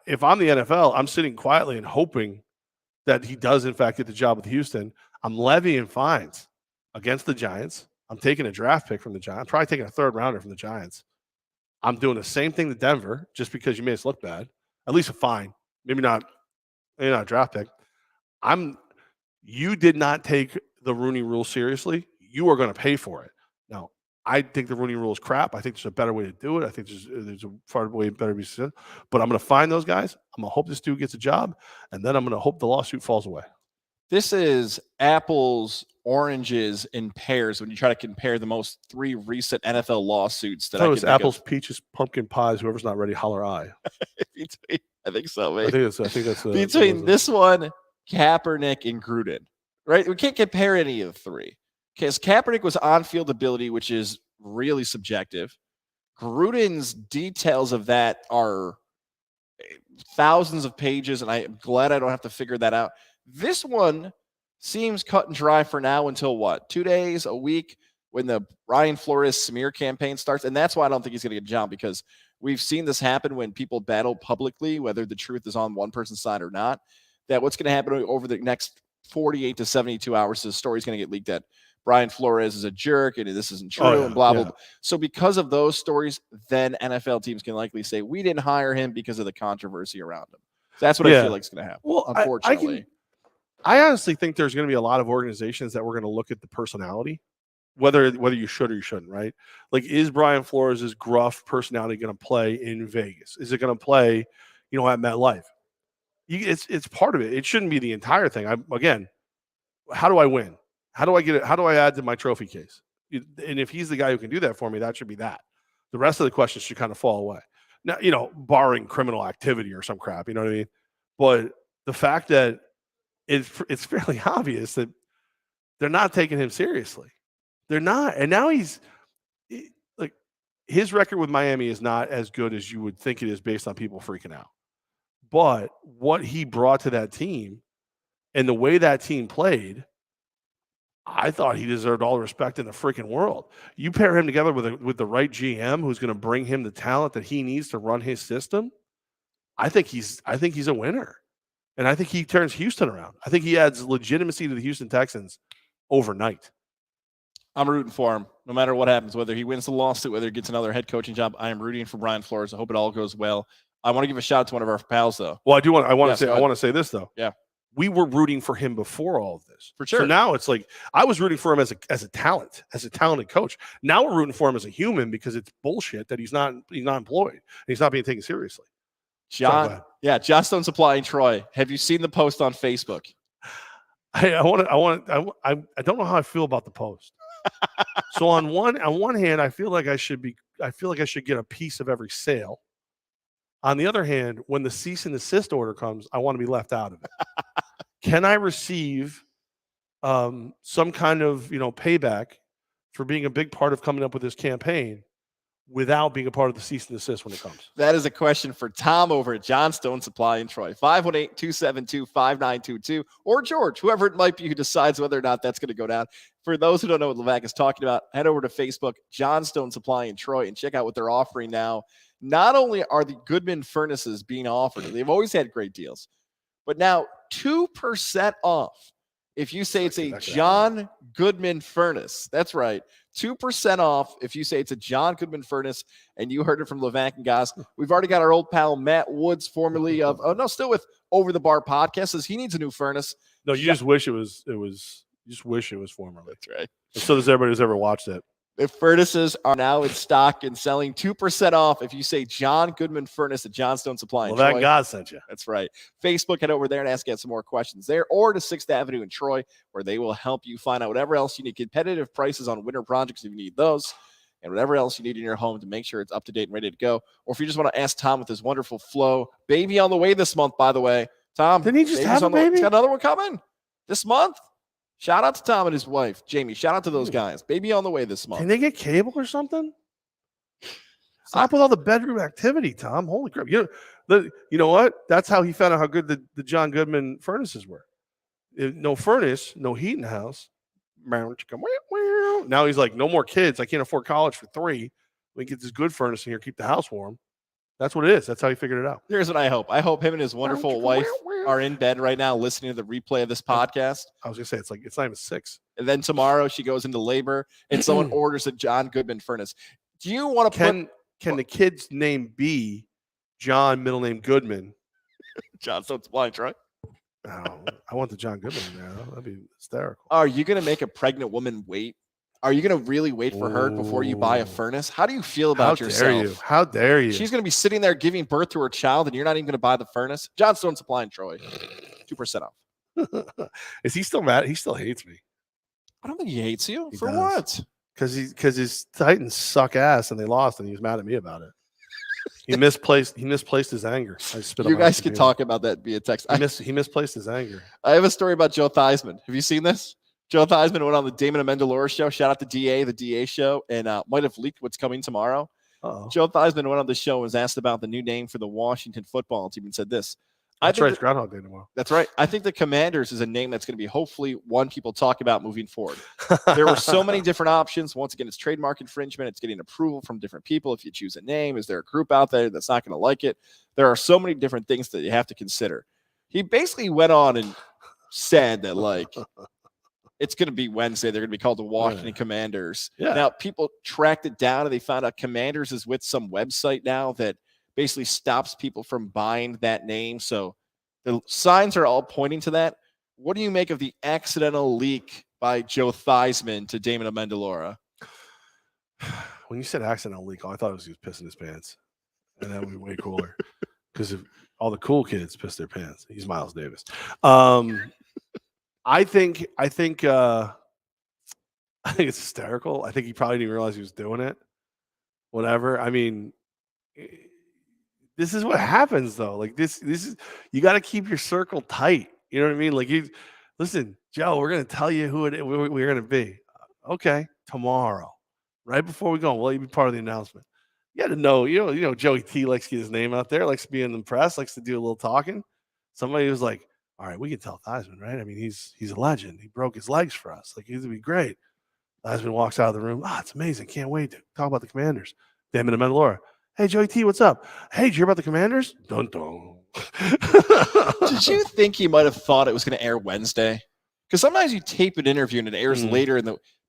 If I'm the NFL, I'm sitting quietly and hoping that he does, in fact, get the job with Houston. I'm levying fines against the Giants. I'm taking a draft pick from the Giants. I'm probably taking a third rounder from the Giants. I'm doing the same thing to Denver just because you made us look bad. At least a fine. Maybe not a draft pick. You did not take the Rooney Rule seriously. You are going to pay for it. Now, I think the Rooney Rule is crap. I think there's a better way to do it. I think there's a far way better to be said. But I'm going to find those guys. I'm going to hope this dude gets a job, and then I'm going to hope the lawsuit falls away. This is apples, oranges, and pears when you try to compare the most three recent NFL lawsuits that I was apples, peaches, pumpkin pies. Whoever's not ready, holler I. I think so, I mate. think that's Between this one, Kaepernick and Gruden, right? We can't compare any of the three because Kaepernick was on-field ability, which is really subjective. Gruden's details of that are thousands of pages, and I'm glad I don't have to figure that out. This one seems cut and dry for now until what? 2 days, a week, when the Brian Flores smear campaign starts. And that's why I don't think he's going to get a job, because we've seen this happen when people battle publicly, whether the truth is on one person's side or not, that what's going to happen over the next 48 to 72 hours, the story's going to get leaked that Brian Flores is a jerk and this isn't true and blah, blah, blah. So because of those stories, then NFL teams can likely say, we didn't hire him because of the controversy around him. So that's what I feel like is going to happen, well, unfortunately. I honestly think there's going to be a lot of organizations that we're going to look at the personality, whether you should or you shouldn't, right? Like, is Brian Flores' gruff personality going to play in Vegas? Is it going to play, at MetLife? It's part of it. It shouldn't be the entire thing. Again, how do I win? How do I get it? How do I add to my trophy case? And if he's the guy who can do that for me, that should be that. The rest of the questions should kind of fall away. Now, barring criminal activity or some crap, you know what I mean? But the fact that it's fairly obvious that they're not taking him seriously. They're not. And now his record with Miami is not as good as you would think it is based on people freaking out. But what he brought to that team and the way that team played, I thought he deserved all the respect in the freaking world. You pair him together with the right GM who's going to bring him the talent that he needs to run his system. I think he's a winner. And I think he turns Houston around. I think he adds legitimacy to the Houston Texans overnight. I'm rooting for him, no matter what happens, whether he wins the lawsuit, whether he gets another head coaching job. I am rooting for Brian Flores. I hope it all goes well. I want to give a shout out to one of our pals, though. Well, I want to say this, though. Yeah. We were rooting for him before all of this. For sure. So now it's like I was rooting for him as a talented coach. Now we're rooting for him as a human because it's bullshit that he's not employed and he's not being taken seriously. John Stone Supply in Troy. Have you seen the post on Facebook? I don't know how I feel about the post. So on one hand, I feel like I should get a piece of every sale. On the other hand, when the cease and desist order comes, I want to be left out of it. Can I receive some kind of payback for being a big part of coming up with this campaign without being a part of the cease and desist when it comes? That is a question for Tom over at John Stone Supply in Troy. 518-272-5922. Or George, whoever it might be who decides whether or not that's going to go down. For those who don't know what Levack is talking about, head over to Facebook, John Stone Supply in Troy, and check out what they're offering now. Not only are the Goodman furnaces being offered, they've always had great deals, but now 2% off if you say it's a John Goodman furnace. That's right. 2% off if you say it's a John Goodman furnace, and you heard it from Levack and Goz. We've already got our old pal Matt Woods, formerly of still with Over the Bar podcast, says he needs a new furnace. No, you just wish it was formerly. That's right. And so does everybody who's ever watched it. The furnaces are now in stock and selling 2% off if you say John Goodman Furnace at Johnstone Supply. Well, that God sent you. That's right. Facebook, head over there and ask some more questions there, or to 6th Avenue in Troy, where they will help you find out whatever else you need. Competitive prices on winter projects if you need those, and whatever else you need in your home to make sure it's up to date and ready to go. Or if you just want to ask Tom with his wonderful flow. Baby on the way this month, by the way. Tom, didn't he just have a baby? He's got another one coming this month. Shout out to Tom and his wife, Jamie. Shout out to those guys. Baby on the way this month. Can they get cable or something? Stop with all the bedroom activity, Tom. Holy crap. You know what? That's how he found out how good the John Goodman furnaces were. No furnace, no heat in the house. Now he's like, no more kids. I can't afford college for 3. We can get this good furnace in here, keep the house warm. That's what it is. That's how he figured it out. Here's what I hope. I hope him and his wonderful wife are in bed right now listening to the replay of this podcast. I was going to say, it's not even 6. And then tomorrow she goes into labor and someone orders a John Goodman furnace. Do you want to Can the kid's name be John, middle name Goodman? John Stone Supply, right? No, I want the John Goodman now. That'd be hysterical. Are you going to make a pregnant woman wait? Are you going to really wait for her before you buy a furnace? How do you feel about yourself? How dare you? She's going to be sitting there giving birth to her child, and you're not even going to buy the furnace? John Stone Supply in Troy, 2% off. Is he still mad? He still hates me. I don't think he hates you. He for does. what? Because his Titans suck ass, and they lost, and he was mad at me about it. He misplaced his anger. I spit on You my guys can computer. talk about that via text. He misplaced his anger. I have a story about Joe Theismann. Have you seen this? Joe Theismann went on the Damon Amendola show. Shout out to the DA show, and might have leaked what's coming tomorrow. Uh-oh. Joe Theismann went on the show and was asked about the new name for the Washington football team and said this. That's right. It's Groundhog Day tomorrow. That's right. I think the Commanders is a name that's going to be hopefully one people talk about moving forward. There were so many different options. Once again, it's trademark infringement. It's getting approval from different people. If you choose a name, is there a group out there that's not going to like it? There are so many different things that you have to consider. He basically went on and said that, like, it's going to be Wednesday. They're going to be called the Washington Commanders. Yeah. Now, people tracked it down and they found out Commanders is with some website now that basically stops people from buying that name. So the signs are all pointing to that. What do you make of the accidental leak by Joe Theismann to Damon Amendola? When you said accidental leak, I thought it was he was pissing his pants. And that would be way cooler. Because if all the cool kids piss their pants. He's Miles Davis. I think it's hysterical. I think he probably didn't realize he was doing it. Whatever. I mean, this is what happens though. Like this is, you got to keep your circle tight. You know what I mean? Like, listen, Joe, we're gonna tell you who we're gonna be. Okay, tomorrow, right before we go, we'll let you be part of the announcement. You got to know, you know, Joey T likes to get his name out there, likes to be in the press, likes to do a little talking. Somebody was like, all right, we can tell Theismann, right? I mean, he's a legend. He broke his legs for us. Like, he's gonna be great. Theismann walks out of the room. It's amazing. Can't wait to talk about the Commanders. Damon Amendola. Hey, Joey T, what's up? Hey, did you hear about the Commanders? Dun dun. Did you think he might have thought it was going to air Wednesday? Because sometimes you tape an interview and it airs later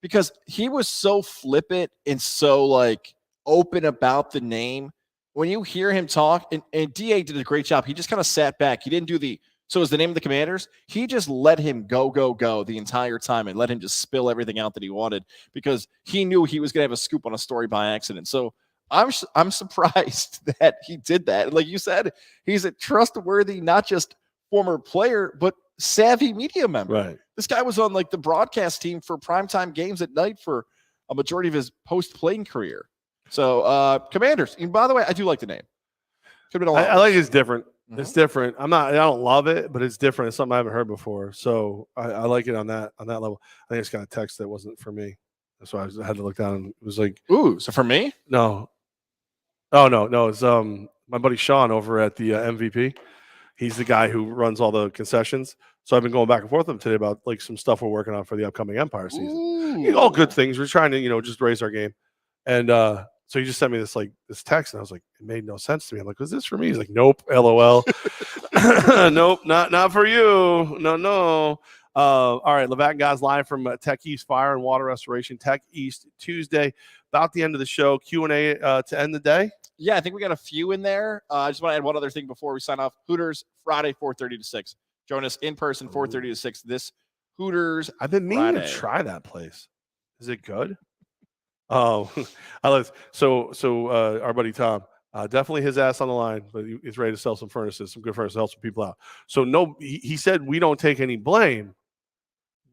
because he was so flippant and so like open about the name. When you hear him talk, and DA did a great job. He just kind of sat back. He didn't do so is the name of the Commanders. He just let him go the entire time and let him just spill everything out that he wanted because he knew he was going to have a scoop on a story by accident. So I'm surprised that he did that. Like you said, he's a trustworthy, not just former player, but savvy media member. Right. This guy was on like the broadcast team for primetime games at night for a majority of his post-playing career. So Commanders. And by the way, I do like the name. Could have been a lot. I like it's different. Mm-hmm. It's different. I don't love it, but it's different. It's something I haven't heard before. So I like it on that level. I think it's got a text that wasn't for me. That's why I had to look down and it was like, ooh, so for me? No. Oh no, it's my buddy Sean over at the MVP. He's the guy who runs all the concessions. So I've been going back and forth with him today about like some stuff we're working on for the upcoming Empire season. All good things. We're trying to, just raise our game. And so he just sent me this text, and I was like, it made no sense to me. I'm like, was this for me? He's like, nope, LOL. Nope, not for you. No. All right, Levack and Goz live from Tech East Fire and Water Restoration, Tech East, Tuesday. About the end of the show, Q&A to end the day. Yeah, I think we got a few in there. I just want to add one other thing before we sign off. Hooters, Friday, 4:30 to 6. Join us in person, 4:30 to 6. This Hooters I've been meaning Friday. to try that place. Is it good? Oh, I love so our buddy Tom, definitely his ass on the line, but he's ready to sell some furnaces, some good furnaces, help some people out. So no, he said we don't take any blame.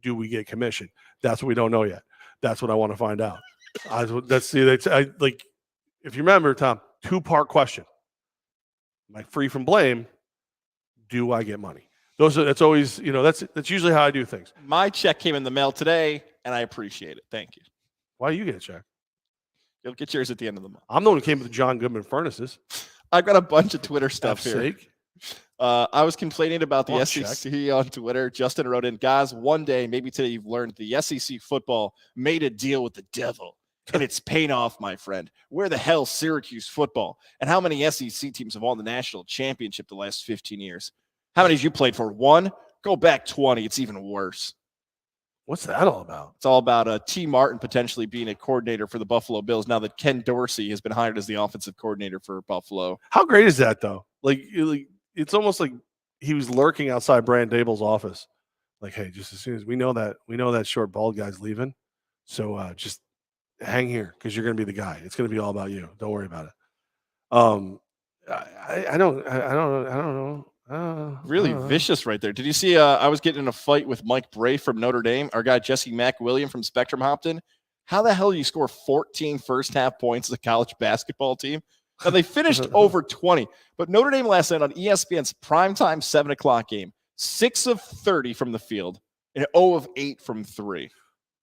Do we get commission? That's what we don't know yet. That's what I want to find out. If you remember, Tom, 2-part question. Am I free from blame? Do I get money? That's always, that's usually how I do things. My check came in the mail today, and I appreciate it. Thank you. Why do you get a check? You'll get yours at the end of the month. I'm the one who came with the John Goodman furnaces. I've got a bunch of Twitter stuff here. Sake. I was complaining about the SEC on Twitter. Justin wrote in, guys, one day, maybe today, you've learned the SEC football made a deal with the devil, and it's paying off, my friend. Where the hell Syracuse football? And how many SEC teams have won the national championship the last 15 years? How many have you played for? 1? Go back 20. It's even worse. What's that all about? It's all about T. Martin potentially being a coordinator for the Buffalo Bills now that Ken Dorsey has been hired as the offensive coordinator for Buffalo. How great is that, though? Like it's almost like he was lurking outside Brian Dable's office. Like, hey, just as soon as we know that short bald guy's leaving, so just hang here because you're going to be the guy. It's going to be all about you. Don't worry about it. I don't know. Really vicious right there. Did you see I was getting in a fight with Mike Bray from Notre Dame, our guy Jesse McWilliam from Spectrum Hopton. How the hell do you score 14 first half points as a college basketball team? Now, they finished over 20, but Notre Dame last night on ESPN's primetime 7 o'clock game, 6 of 30 from the field and 0 of 8 from 3.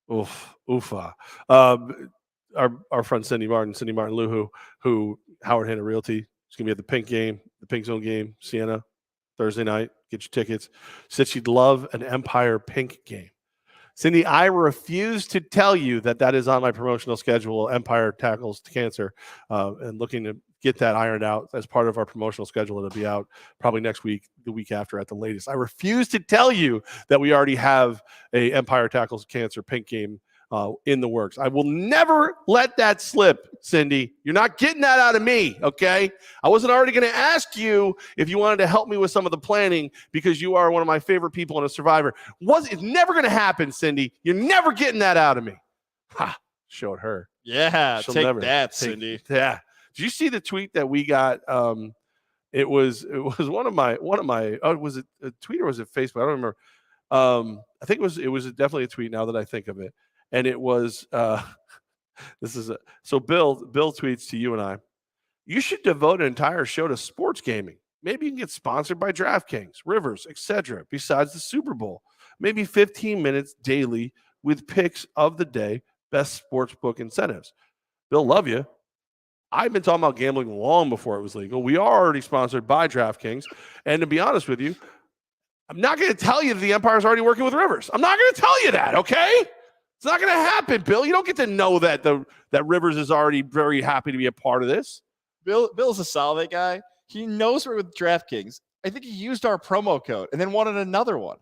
Oofa. Our friend Cindy Martin Lou, who Howard Hanna Realty, is going to be at the Pink Zone game, Siena, Thursday night. Get your tickets. Said she'd love an Empire Pink game. Cindy, I refuse to tell you that is on my promotional schedule. Empire tackles cancer, and looking to get that ironed out as part of our promotional schedule. It'll be out probably next week, the week after at the latest. I refuse to tell you that we already have a Empire tackles cancer Pink game in the works. I will never let that slip, Cindy. You're not getting that out of me, okay? I wasn't already going to ask you if you wanted to help me with some of the planning because you are one of my favorite people in a Survivor. It's never going to happen, Cindy. You're never getting that out of me. Ha! Showed her. Yeah, Cindy. Yeah. Did you see the tweet that we got? It was one of my. Oh, was it a tweet or was it Facebook? I don't remember. I think it was definitely a tweet. Now that I think of it. And it was, Bill tweets to you and I, you should devote an entire show to sports gaming. Maybe you can get sponsored by DraftKings, Rivers, etc. Besides the Super Bowl, maybe 15 minutes daily with picks of the day, best sportsbook incentives. Bill, love you. I've been talking about gambling long before it was legal. We are already sponsored by DraftKings. And to be honest with you, I'm not going to tell you that the Empire is already working with Rivers. I'm not going to tell you that, okay? It's not going to happen, Bill. You don't get to know that that Rivers is already very happy to be a part of this. Bill's a Salve guy. He knows we're with DraftKings. I think he used our promo code and then wanted another one.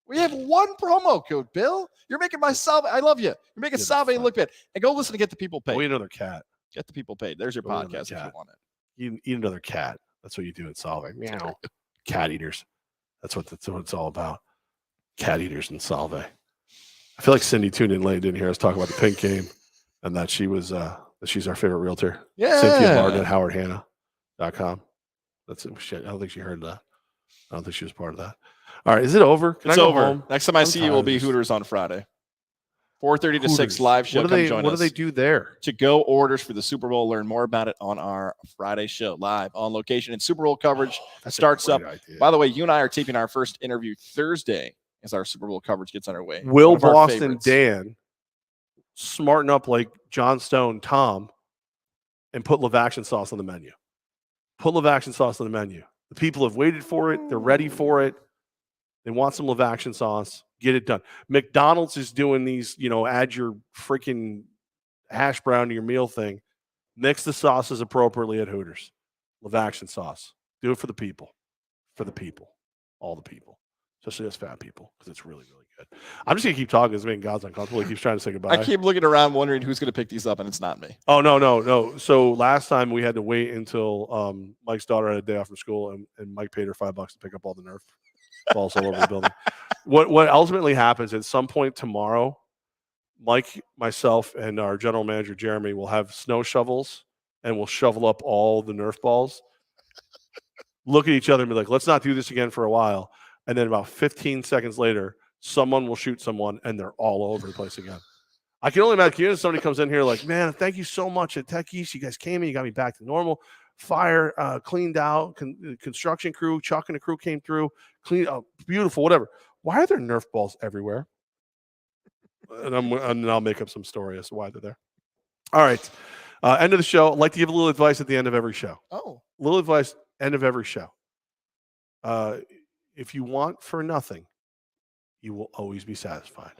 We have one promo code, Bill. You're making my Salve. I love you. You're making Salve look bad. And go listen to Get the People Paid. Eat another cat. Get the People Paid. There's your podcast if you want it. Eat another cat. That's what you do at Salve. Meow. Cat eaters. That's what it's all about. Cat eaters and Salve. I feel like Cindy tuned in late, didn't hear us talk about the Pink game, and that she's our favorite realtor. Yeah. Cynthia Martin at howardhanna.com. That's it. I don't think she heard that. I don't think she was part of that. All right, is it over? It's over. Home? Next time I see you will be Hooters on Friday. 4:30 to 6 live show. What do they do there? To go orders for the Super Bowl. Learn more about it on our Friday show, live on location. And Super Bowl coverage starts up. Idea. By the way, you and I are taping our first interview Thursday as our Super Bowl coverage gets underway. Will Boston Dan smarten up like John Stone Tom and put Levack sauce on the menu? Put Levack sauce on the menu. The people have waited for it. They're ready for it. They want some Levack sauce. Get it done. McDonald's is doing these, add your freaking hash brown to your meal thing. Mix the sauces appropriately at Hooters. Levack sauce. Do it for the people. For the people. All the people. Especially us fat people, because it's really, really good. I'm just going to keep talking because God's uncomfortable. He keeps trying to say goodbye. I keep looking around wondering who's going to pick these up, and it's not me. Oh, no. So last time we had to wait until Mike's daughter had a day off from school, and Mike paid her $5 to pick up all the Nerf balls all over the building. What ultimately happens at some point tomorrow, Mike, myself, and our general manager, Jeremy, will have snow shovels, and we'll shovel up all the Nerf balls, look at each other and be like, let's not do this again for a while. And then about 15 seconds later, someone will shoot someone, and they're all over the place again. I can only imagine somebody comes in here like, man, thank you so much at Tech East. You guys came in. You got me back to normal. Fire cleaned out. Construction crew, Chuck and the crew came through. Clean up. Beautiful, whatever. Why are there Nerf balls everywhere? And I'll make up some story as to why they're there. All right. End of the show. I'd like to give a little advice at the end of every show. Oh. A little advice, end of every show. If you want for nothing, you will always be satisfied.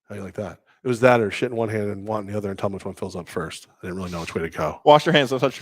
How do you like that? It was that or shit in one hand and want in the other and tell me which one fills up first. I didn't really know which way to go. Wash your hands. Don't touch your